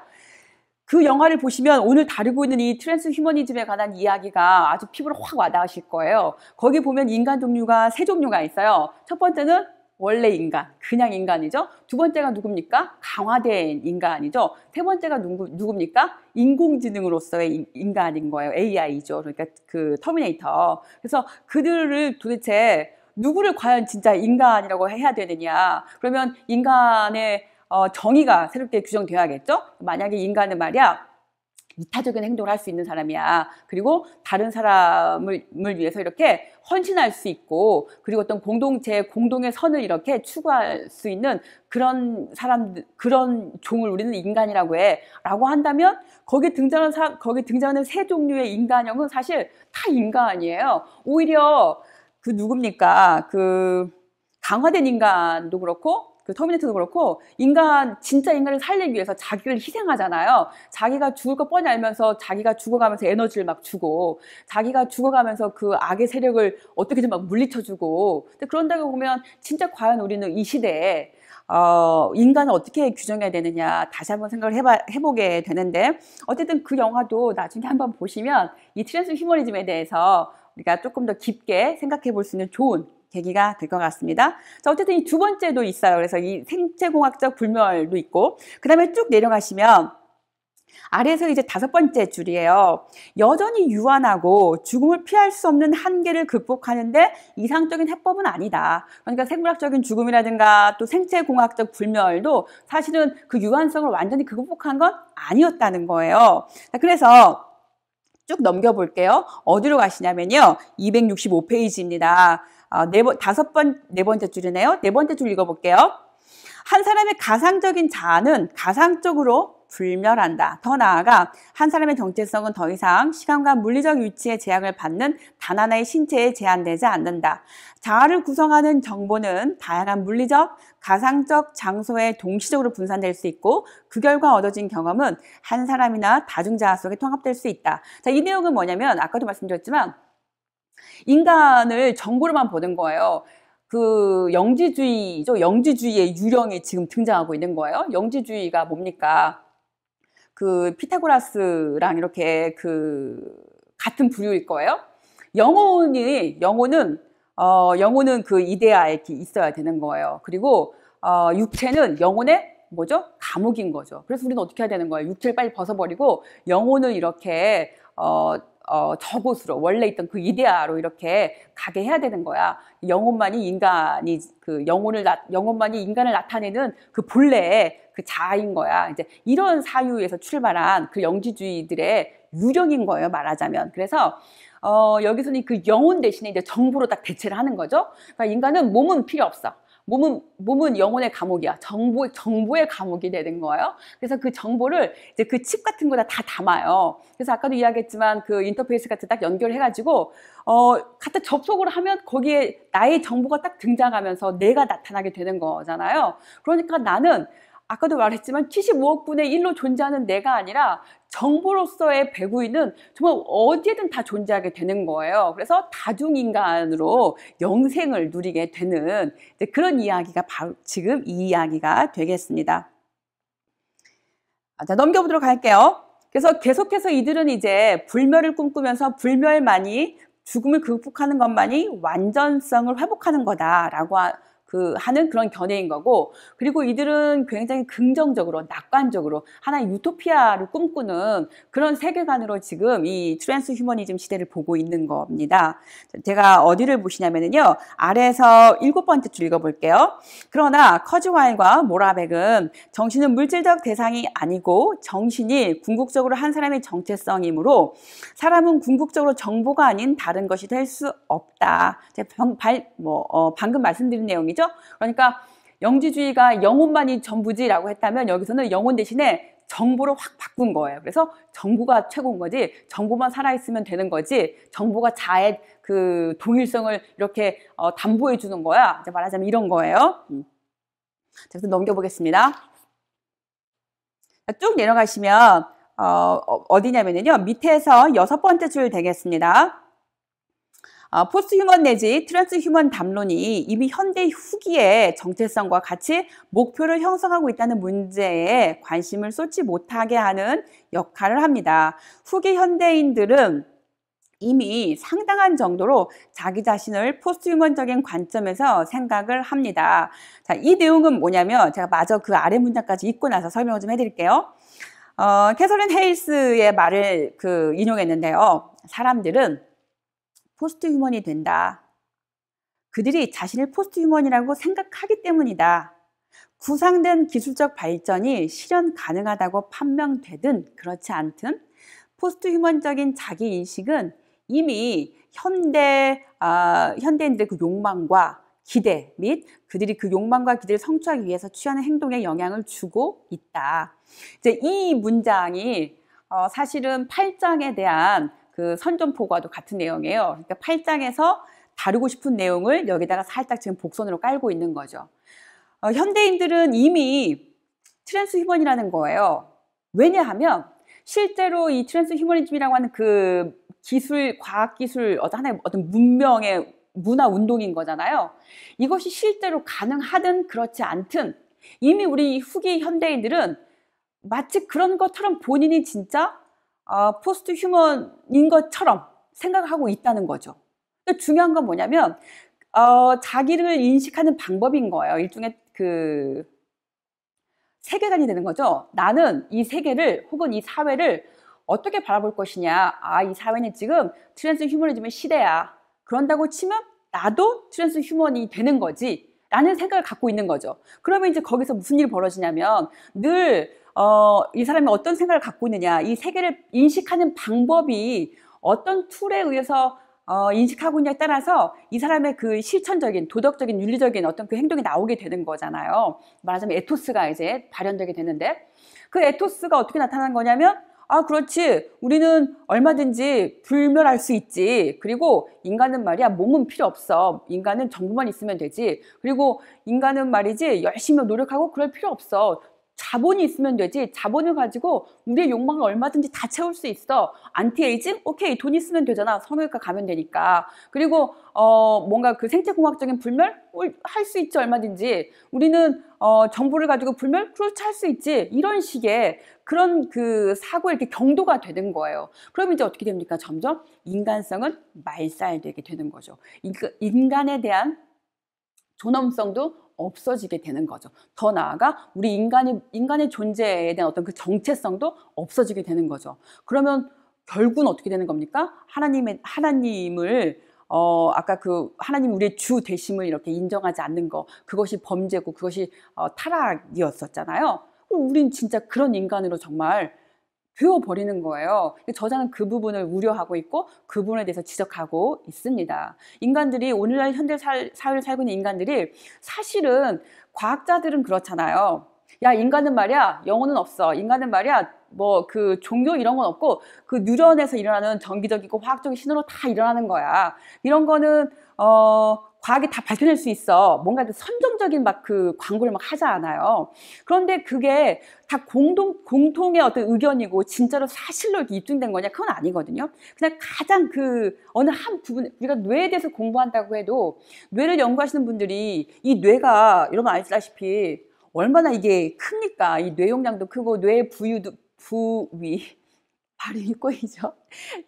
그 영화를 보시면 오늘 다루고 있는 이 트랜스 휴머니즘에 관한 이야기가 아주 피부로 확 와닿으실 거예요. 거기 보면 인간 종류가 세 종류가 있어요. 첫 번째는 원래 인간, 그냥 인간이죠. 두 번째가 누굽니까? 강화된 인간이죠. 세 번째가 누굽니까? 인공지능으로서의 인간인 거예요. AI죠. 그러니까 그 터미네이터. 그래서 그들을 도대체 누구를 과연 진짜 인간이라고 해야 되느냐. 그러면 인간의 정의가 새롭게 규정되어야겠죠. 만약에 인간은 말이야, 이타적인 행동을 할 수 있는 사람이야. 그리고 다른 사람을 위해서 이렇게 헌신할 수 있고, 그리고 어떤 공동의 선을 이렇게 추구할 수 있는 그런 사람들, 그런 종을 우리는 인간이라고 해. 라고 한다면, 거기 등장하는 세 종류의 인간형은 사실 다 인간이에요. 오히려 그 누굽니까? 그 강화된 인간도 그렇고, 그 터미네이터도 그렇고, 진짜 인간을 살리기 위해서 자기를 희생하잖아요. 자기가 죽을 거 뻔히 알면서 자기가 죽어가면서 에너지를 막 주고, 자기가 죽어가면서 그 악의 세력을 어떻게든 막 물리쳐주고. 근데 그런다고 보면 진짜 과연 우리는 이 시대에 인간을 어떻게 규정해야 되느냐 다시 한번 생각을 해보게 되는데, 어쨌든 그 영화도 나중에 한번 보시면 이 트랜스 휴머니즘에 대해서 우리가 조금 더 깊게 생각해 볼 수 있는 좋은 계기가 될 것 같습니다. 자, 어쨌든 이 두 번째도 있어요. 그래서 이 생체공학적 불멸도 있고, 그 다음에 쭉 내려가시면 아래에서 이제 다섯 번째 줄이에요. 여전히 유한하고 죽음을 피할 수 없는 한계를 극복하는데 이상적인 해법은 아니다. 그러니까 생물학적인 죽음이라든가 또 생체공학적 불멸도 사실은 그 유한성을 완전히 극복한 건 아니었다는 거예요. 자, 그래서 쭉 넘겨볼게요. 어디로 가시냐면요. 265페이지입니다. 네 번째 줄이네요. 네 번째 줄 읽어볼게요. 한 사람의 가상적인 자아는 가상적으로 불멸한다. 더 나아가 한 사람의 정체성은 더 이상 시간과 물리적 위치의 제약을 받는 단 하나의 신체에 제한되지 않는다. 자아를 구성하는 정보는 다양한 물리적, 가상적 장소에 동시적으로 분산될 수 있고, 그 결과 얻어진 경험은 한 사람이나 다중자아 속에 통합될 수 있다. 자, 이 내용은 뭐냐면 아까도 말씀드렸지만 인간을 정보로만 보는 거예요. 그 영지주의죠. 영지주의의 유령이 지금 등장하고 있는 거예요. 영지주의가 뭡니까? 그 피타고라스랑 이렇게 그 같은 부류일 거예요. 영혼은 그 이데아에 있어야 되는 거예요. 그리고 육체는 영혼의 뭐죠? 감옥인 거죠. 그래서 우리는 어떻게 해야 되는 거예요? 육체를 빨리 벗어버리고 영혼을 이렇게 저곳으로 원래 있던 그 이데아로 이렇게 가게 해야 되는 거야. 영혼만이 인간을 나타내는 그 본래의 그 자아인 거야. 이제 이런 사유에서 출발한 그 영지주의들의 유령인 거예요, 말하자면. 그래서 여기서는 그 영혼 대신에 이제 정보로 딱 대체를 하는 거죠. 그러니까 인간은 몸은 필요 없어. 몸은 영혼의 감옥이야. 정보의 감옥이 되는 거예요. 그래서 그 정보를 이제 그 칩 같은 거다 담아요. 그래서 아까도 이야기했지만 그 인터페이스 같은 딱 연결해가지고, 갖다 접속을 하면 거기에 나의 정보가 딱 등장하면서 내가 나타나게 되는 거잖아요. 그러니까 나는 아까도 말했지만 75억 분의 1로 존재하는 내가 아니라 정보로서의 배구인은 정말 어디에든 다 존재하게 되는 거예요. 그래서 다중인간으로 영생을 누리게 되는 그런 이야기가 바로 지금 이 이야기가 되겠습니다. 자, 넘겨보도록 할게요. 그래서 계속해서 이들은 이제 불멸을 꿈꾸면서 불멸만이, 죽음을 극복하는 것만이 완전성을 회복하는 거다라고 하는 그런 견해인 거고, 그리고 이들은 굉장히 긍정적으로, 낙관적으로 하나의 유토피아를 꿈꾸는 그런 세계관으로 지금 이 트랜스 휴머니즘 시대를 보고 있는 겁니다. 제가 어디를 보시냐면요, 아래에서 7번째 줄 읽어볼게요. 그러나 커즈와일과 모라백은 정신은 물질적 대상이 아니고 정신이 궁극적으로 한 사람의 정체성이므로 사람은 궁극적으로 정보가 아닌 다른 것이 될 수 없다. 방금 말씀드린 내용이죠. 그러니까 영지주의가 영혼만이 전부지라고 했다면 여기서는 영혼 대신에 정보를 확 바꾼 거예요. 그래서 정보가 최고인 거지, 정보만 살아있으면 되는 거지, 정보가 자의 그 동일성을 이렇게 담보해 주는 거야. 이제 말하자면 이런 거예요. 그래서 넘겨보겠습니다. 쭉 내려가시면 어디냐면요, 밑에서 6번째 줄 되겠습니다. 포스트 휴먼 내지 트랜스 휴먼 담론이 이미 현대 후기의 정체성과 같이 목표를 형성하고 있다는 문제에 관심을 쏟지 못하게 하는 역할을 합니다. 후기 현대인들은 이미 상당한 정도로 자기 자신을 포스트 휴먼적인 관점에서 생각을 합니다. 자, 이 내용은 뭐냐면 제가 마저 그 아래 문장까지 읽고 나서 설명을 좀 해드릴게요. 캐서린 헤일스의 말을 인용했는데요. 사람들은 포스트 휴먼이 된다. 그들이 자신을 포스트 휴먼이라고 생각하기 때문이다. 구상된 기술적 발전이 실현 가능하다고 판명되든 그렇지 않든 포스트 휴먼적인 자기인식은 이미 현대인들의 그 욕망과 기대 및 그들이 그 욕망과 기대를 성취하기 위해서 취하는 행동에 영향을 주고 있다. 이제 이 문장이 사실은 8장에 대한 그 선전포고와도 같은 내용이에요. 그러니까 8장에서 다루고 싶은 내용을 여기다가 살짝 지금 복선으로 깔고 있는 거죠. 현대인들은 이미 트랜스 휴먼이라는 거예요. 왜냐하면 실제로 이 트랜스 휴머니즘이라고 하는 그 기술, 과학기술, 어떤 문명의 문화 운동인 거잖아요. 이것이 실제로 가능하든 그렇지 않든 이미 우리 후기 현대인들은 마치 그런 것처럼 본인이 진짜 포스트 휴먼인 것처럼 생각하고 있다는 거죠. 근데 중요한 건 뭐냐면 자기를 인식하는 방법인 거예요. 일종의 그 세계관이 되는 거죠. 나는 이 세계를 혹은 이 사회를 어떻게 바라볼 것이냐. 이 사회는 지금 트랜스 휴머니즘의 시대야. 그런다고 치면 나도 트랜스 휴먼이 되는 거지 라는 생각을 갖고 있는 거죠. 그러면 이제 거기서 무슨 일이 벌어지냐면 늘 이 사람이 어떤 생각을 갖고 있느냐, 이 세계를 인식하는 방법이 어떤 툴에 의해서 인식하고 있냐에 따라서 이 사람의 그 실천적인, 도덕적인, 윤리적인 어떤 그 행동이 나오게 되는 거잖아요. 말하자면 에토스가 이제 발현되게 되는데, 그 에토스가 어떻게 나타나는 거냐면, 그렇지, 우리는 얼마든지 불멸할 수 있지. 그리고 인간은 말이야, 몸은 필요 없어. 인간은 정보만 있으면 되지. 그리고 인간은 말이지, 열심히 노력하고 그럴 필요 없어. 자본이 있으면 되지. 자본을 가지고 우리의 욕망을 얼마든지 다 채울 수 있어. 안티에이징? 오케이, 돈 있으면 되잖아. 성형외과 가면 되니까. 그리고 뭔가 그 생태공학적인 불멸? 할 수 있지, 얼마든지. 우리는 정보를 가지고 불멸? 그렇지, 할 수 있지. 이런 식의 그런 그 사고에 이렇게 경도가 되는 거예요. 그럼 이제 어떻게 됩니까? 점점 인간성은 말살되게 되는 거죠. 인간에 대한 존엄성도 없어지게 되는 거죠. 더 나아가 우리 인간의 존재에 대한 어떤 그 정체성도 없어지게 되는 거죠. 그러면 결국은 어떻게 되는 겁니까? 하나님을 아까 그 하나님 우리의 주 되심을 이렇게 인정하지 않는 거, 그것이 범죄고 그것이 타락이었었잖아요. 그럼 우린 진짜 그런 인간으로 정말 되어버리는 거예요. 저자는 그 부분을 우려하고 있고 그 부분에 대해서 지적하고 있습니다. 인간들이 오늘날 현대 사회를 살고 있는 인간들이 사실은 과학자들은 그렇잖아요. 야, 인간은 말이야 영혼은 없어. 인간은 말이야 뭐 그 종교 이런 건 없고 그 뉴런에서 일어나는 전기적이고 화학적인 신호로 다 일어나는 거야. 이런 거는 과학이 다 밝혀낼 수 있어. 뭔가 선정적인 막 그 광고를 막 하지 않아요. 그런데 그게 다 공통의 어떤 의견이고 진짜로 사실로 이렇게 입증된 거냐? 그건 아니거든요. 그냥 가장 그 어느 한 부분, 우리가 뇌에 대해서 공부한다고 해도 뇌를 연구하시는 분들이 이 뇌가 여러분 아시다시피 얼마나 이게 큽니까? 이 뇌 용량도 크고 뇌의 부위 발음이 꼬이죠.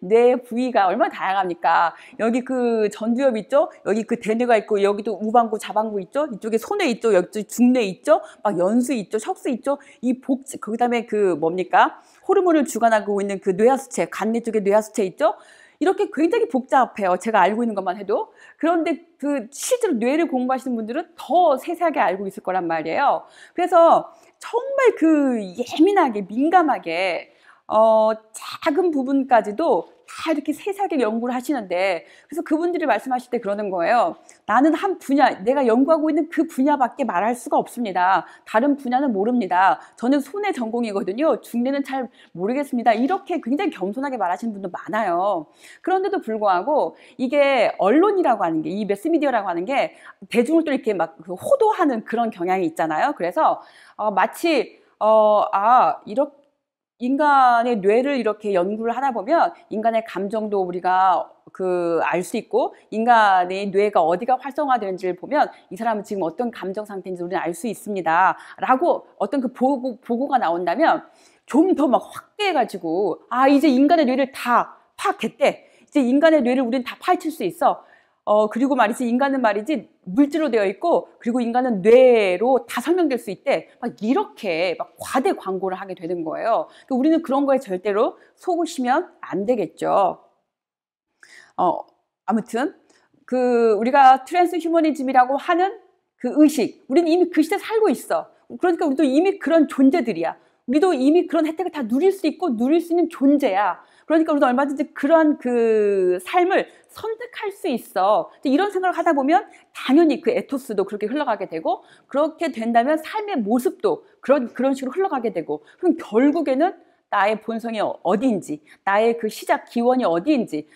뇌 부위가 얼마나 다양합니까? 여기 그 전두엽 있죠? 여기 그 대뇌가 있고, 여기도 우방구, 자방구 있죠? 이쪽에 소뇌 있죠? 여기 중뇌 있죠? 막 연수 있죠? 척수 있죠? 이 그 다음에 그 뭡니까? 호르몬을 주관하고 있는 그 뇌하수체, 간내 쪽에 뇌하수체 있죠? 이렇게 굉장히 복잡해요. 제가 알고 있는 것만 해도. 그런데 그 실제로 뇌를 공부하시는 분들은 더 세세하게 알고 있을 거란 말이에요. 그래서 정말 그 예민하게, 민감하게 작은 부분까지도 다 이렇게 세세하게 연구를 하시는데, 그래서 그분들이 말씀하실 때 그러는 거예요. 나는 한 분야, 내가 연구하고 있는 그 분야밖에 말할 수가 없습니다. 다른 분야는 모릅니다. 저는 손의 전공이거든요. 중뇌는 잘 모르겠습니다. 이렇게 굉장히 겸손하게 말하시는 분도 많아요. 그런데도 불구하고 이게 언론이라고 하는 게, 이 매스미디어라고 하는 게 대중을 또 이렇게 막 호도하는 그런 경향이 있잖아요. 그래서 마치 이렇게 인간의 뇌를 이렇게 연구를 하다 보면 인간의 감정도 우리가 알 수 있고, 인간의 뇌가 어디가 활성화되는지를 보면 이 사람은 지금 어떤 감정 상태인지 우리는 알 수 있습니다. 라고 어떤 그 보고가 나온다면 좀 더 막 확대해가지고, 이제 인간의 뇌를 다 파악했대. 이제 인간의 뇌를 우리는 다 파헤칠 수 있어. 그리고 말이지, 인간은 말이지, 물질로 되어 있고, 그리고 인간은 뇌로 다 설명될 수 있대. 막 이렇게 막 과대 광고를 하게 되는 거예요. 우리는 그런 거에 절대로 속으시면 안 되겠죠. 아무튼, 우리가 트랜스 휴머니즘이라고 하는 그 의식, 우리는 이미 그 시대에 살고 있어. 그러니까 우리도 이미 그런 존재들이야. 우리도 이미 그런 혜택을 다 누릴 수 있고, 누릴 수 있는 존재야. 그러니까 우리도 얼마든지 그러한 그 삶을 선택할 수 있어. 이런 생각을 하다 보면 당연히 그 에토스도 그렇게 흘러가게 되고, 그렇게 된다면 삶의 모습도 그런 식으로 흘러가게 되고, 그럼 결국에는 나의 본성이 어디인지, 나의 그 시작 기원이 어디인지,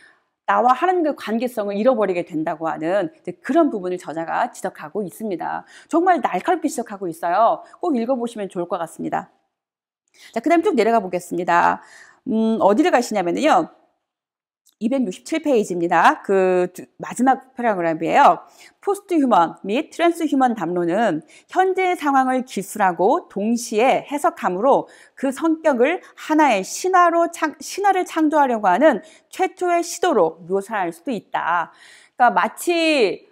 나와 하나님과의 관계성을 잃어버리게 된다고 하는 그런 부분을 저자가 지적하고 있습니다. 정말 날카롭게 지적하고 있어요. 꼭 읽어보시면 좋을 것 같습니다. 자, 그 다음 쭉 내려가 보겠습니다. 어디를 가시냐면요. 267페이지입니다. 마지막 패러그래프예요. 포스트 휴먼 및 트랜스 휴먼 담론은 현재의 상황을 기술하고 동시에 해석함으로 그 성격을 하나의 신화를 창조하려고 하는 최초의 시도로 묘사할 수도 있다. 그러니까 마치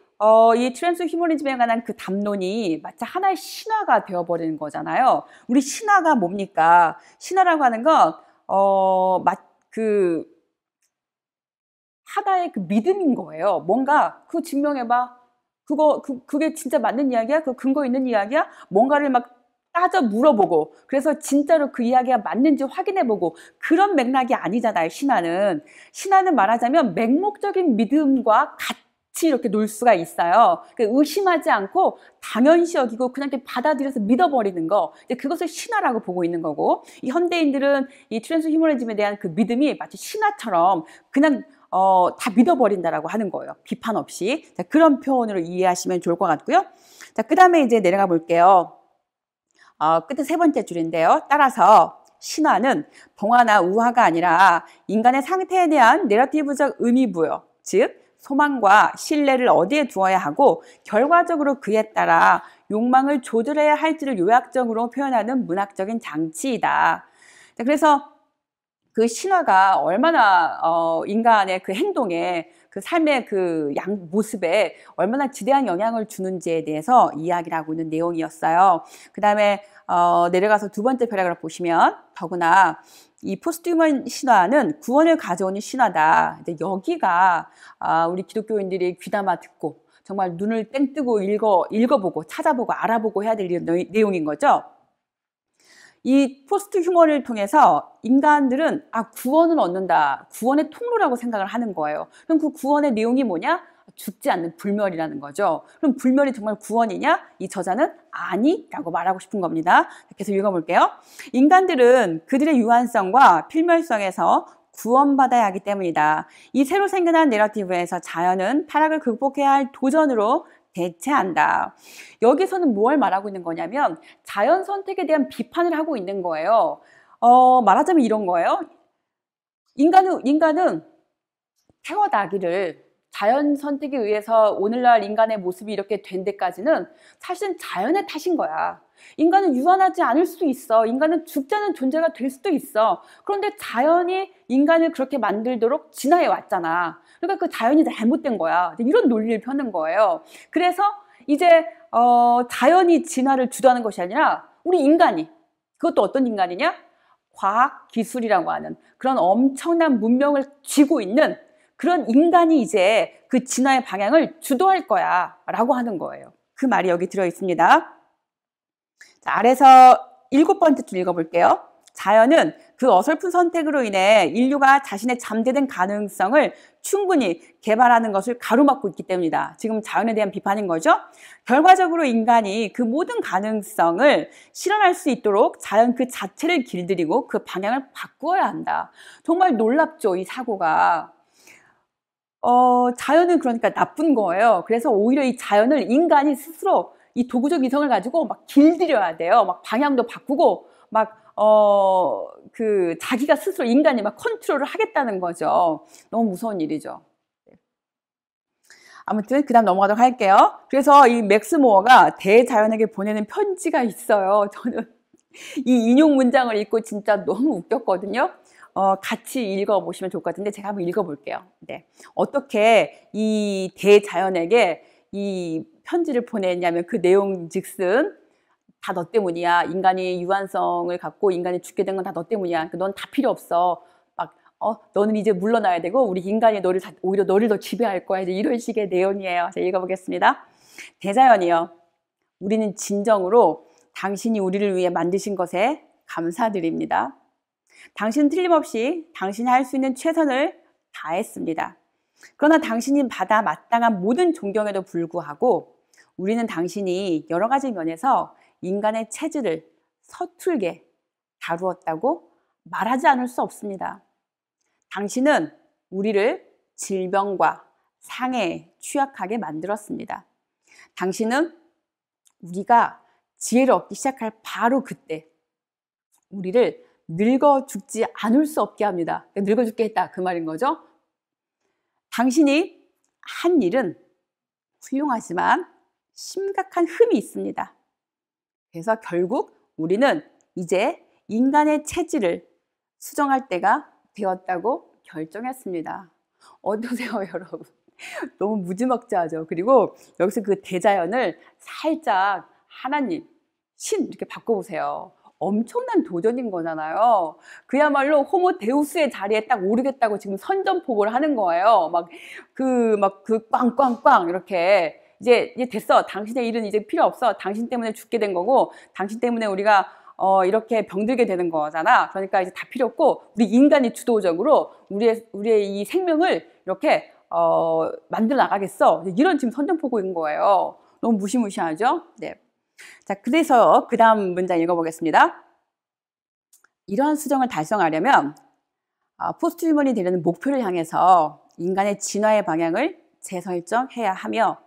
이 트랜스 휴머니즘에 관한 그 담론이 마치 하나의 신화가 되어버리는 거잖아요. 우리 신화가 뭡니까? 신화라고 하는 건 하나의 그 믿음인 거예요. 뭔가 그거 증명해봐. 그게 진짜 맞는 이야기야? 그 근거 있는 이야기야? 뭔가를 막 따져 물어보고, 그래서 진짜로 그 이야기가 맞는지 확인해보고, 그런 맥락이 아니잖아요, 신화는. 신화는 말하자면 맹목적인 믿음과 같이 이렇게 놀 수가 있어요. 의심하지 않고 당연시 여기고 그냥 받아들여서 믿어버리는 거, 그것을 신화라고 보고 있는 거고, 이 현대인들은 이 트랜스 휴머니즘에 대한 그 믿음이 마치 신화처럼 그냥 다 믿어버린다라고 하는 거예요. 비판 없이. 자, 그런 표현으로 이해하시면 좋을 것 같고요. 자, 그 다음에 이제 내려가 볼게요. 끝에 세 번째 줄인데요. 따라서 신화는 동화나 우화가 아니라 인간의 상태에 대한 내러티브적 의미부여, 즉 소망과 신뢰를 어디에 두어야 하고 결과적으로 그에 따라 욕망을 조절해야 할지를 요약적으로 표현하는 문학적인 장치이다. 자, 그래서 그 신화가 얼마나 인간의 그 행동에, 그 삶의 그 모습에 얼마나 지대한 영향을 주는지에 대해서 이야기를 하고 있는 내용이었어요. 그 다음에 내려가서 두 번째 패러그래프 보시면, 더구나 이 포스트 휴먼 신화는 구원을 가져오는 신화다. 여기가 우리 기독교인들이 귀담아 듣고 정말 눈을 땡 뜨고 읽어보고 찾아보고 알아보고 해야 될 내용인 거죠. 이 포스트 휴머를 통해서 인간들은 구원을 얻는다, 구원의 통로라고 생각을 하는 거예요. 그럼 그 구원의 내용이 뭐냐? 죽지 않는 불멸이라는 거죠. 그럼 불멸이 정말 구원이냐? 이 저자는 아니라고 말하고 싶은 겁니다. 계속 읽어볼게요. 인간들은 그들의 유한성과 필멸성에서 구원받아야 하기 때문이다. 이 새로 생겨난 내러티브에서 자연은 타락을 극복해야 할 도전으로 대체한다. 여기서는 뭘 말하고 있는 거냐면 자연 선택에 대한 비판을 하고 있는 거예요. 말하자면 이런 거예요. 인간은 태어나기를 자연 선택에 의해서 오늘날 인간의 모습이 이렇게 된 데까지는 사실은 자연의 탓인 거야. 인간은 유한하지 않을 수도 있어. 인간은 죽지 않은 존재가 될 수도 있어. 그런데 자연이 인간을 그렇게 만들도록 진화해 왔잖아. 그러니까 그 자연이 잘못된 거야. 이런 논리를 펴는 거예요. 그래서 이제 자연이 진화를 주도하는 것이 아니라 우리 인간이, 그것도 어떤 인간이냐? 과학 기술이라고 하는 그런 엄청난 문명을 쥐고 있는 그런 인간이 이제 그 진화의 방향을 주도할 거야 라고 하는 거예요. 그 말이 여기 들어 있습니다. 자, 아래서 7번째 줄 읽어볼게요. 자연은 그 어설픈 선택으로 인해 인류가 자신의 잠재된 가능성을 충분히 개발하는 것을 가로막고 있기 때문이다. 지금 자연에 대한 비판인 거죠. 결과적으로 인간이 그 모든 가능성을 실현할 수 있도록 자연 그 자체를 길들이고 그 방향을 바꾸어야 한다. 정말 놀랍죠, 이 사고가. 자연은 그러니까 나쁜 거예요. 그래서 오히려 이 자연을 인간이 스스로 이 도구적 이성을 가지고 막 길들여야 돼요. 막 방향도 바꾸고 막 자기가 스스로 인간이 막 컨트롤을 하겠다는 거죠. 너무 무서운 일이죠. 아무튼 그 다음 넘어가도록 할게요. 그래서 이 맥스 모어가 대자연에게 보내는 편지가 있어요. 저는 이 인용 문장을 읽고 진짜 너무 웃겼거든요. 같이 읽어보시면 좋을 것 같은데 제가 한번 읽어볼게요. 네. 어떻게 이 대자연에게 이 편지를 보냈냐면 그 내용즉슨 다 너 때문이야. 인간이 유한성을 갖고 인간이 죽게 된 건 다 너 때문이야. 넌 다 필요 없어. 막 너는 이제 물러나야 되고 우리 인간이 오히려 너를 더 지배할 거야. 이제 이런 식의 내용이에요. 제가 읽어보겠습니다. 대자연이여, 우리는 진정으로 당신이 우리를 위해 만드신 것에 감사드립니다. 당신은 틀림없이 당신이 할 수 있는 최선을 다했습니다. 그러나 당신이 받아 마땅한 모든 존경에도 불구하고 우리는 당신이 여러 가지 면에서 인간의 체질을 서툴게 다루었다고 말하지 않을 수 없습니다. 당신은 우리를 질병과 상해에 취약하게 만들었습니다. 당신은 우리가 지혜를 얻기 시작할 바로 그때 우리를 늙어 죽지 않을 수 없게 합니다. 늙어 죽게 했다, 그 말인 거죠. 당신이 한 일은 훌륭하지만 심각한 흠이 있습니다. 그래서 결국 우리는 이제 인간의 체질을 수정할 때가 되었다고 결정했습니다. 어떠세요, 여러분? 너무 무지막지하죠. 그리고 여기서 그 대자연을 살짝 하나님, 신 이렇게 바꿔보세요. 엄청난 도전인 거잖아요. 그야말로 호모 데우스의 자리에 딱 오르겠다고 지금 선전포고를 하는 거예요. 꽝꽝꽝 이렇게. 이제 됐어. 당신의 일은 이제 필요 없어. 당신 때문에 죽게 된 거고, 당신 때문에 우리가 이렇게 병들게 되는 거잖아. 그러니까 이제 다 필요 없고, 우리 인간이 주도적으로 우리의 이 생명을 이렇게 만들어 나가겠어. 이런 지금 선전포고인 거예요. 너무 무시무시하죠? 네. 자, 그래서 그 다음 문장 읽어보겠습니다. 이러한 수정을 달성하려면 포스트 휴먼이 되려는 목표를 향해서 인간의 진화의 방향을 재설정해야 하며,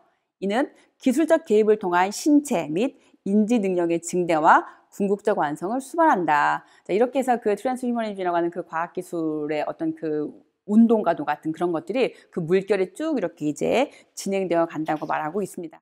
이는 기술적 개입을 통한 신체 및 인지 능력의 증대와 궁극적 완성을 수반한다. 자, 이렇게 해서 그 트랜스휴머니즘이라고 하는 그 과학기술의 어떤 그 운동과도 같은 그런 것들이 그 물결에 쭉 이렇게 이제 진행되어 간다고 말하고 있습니다.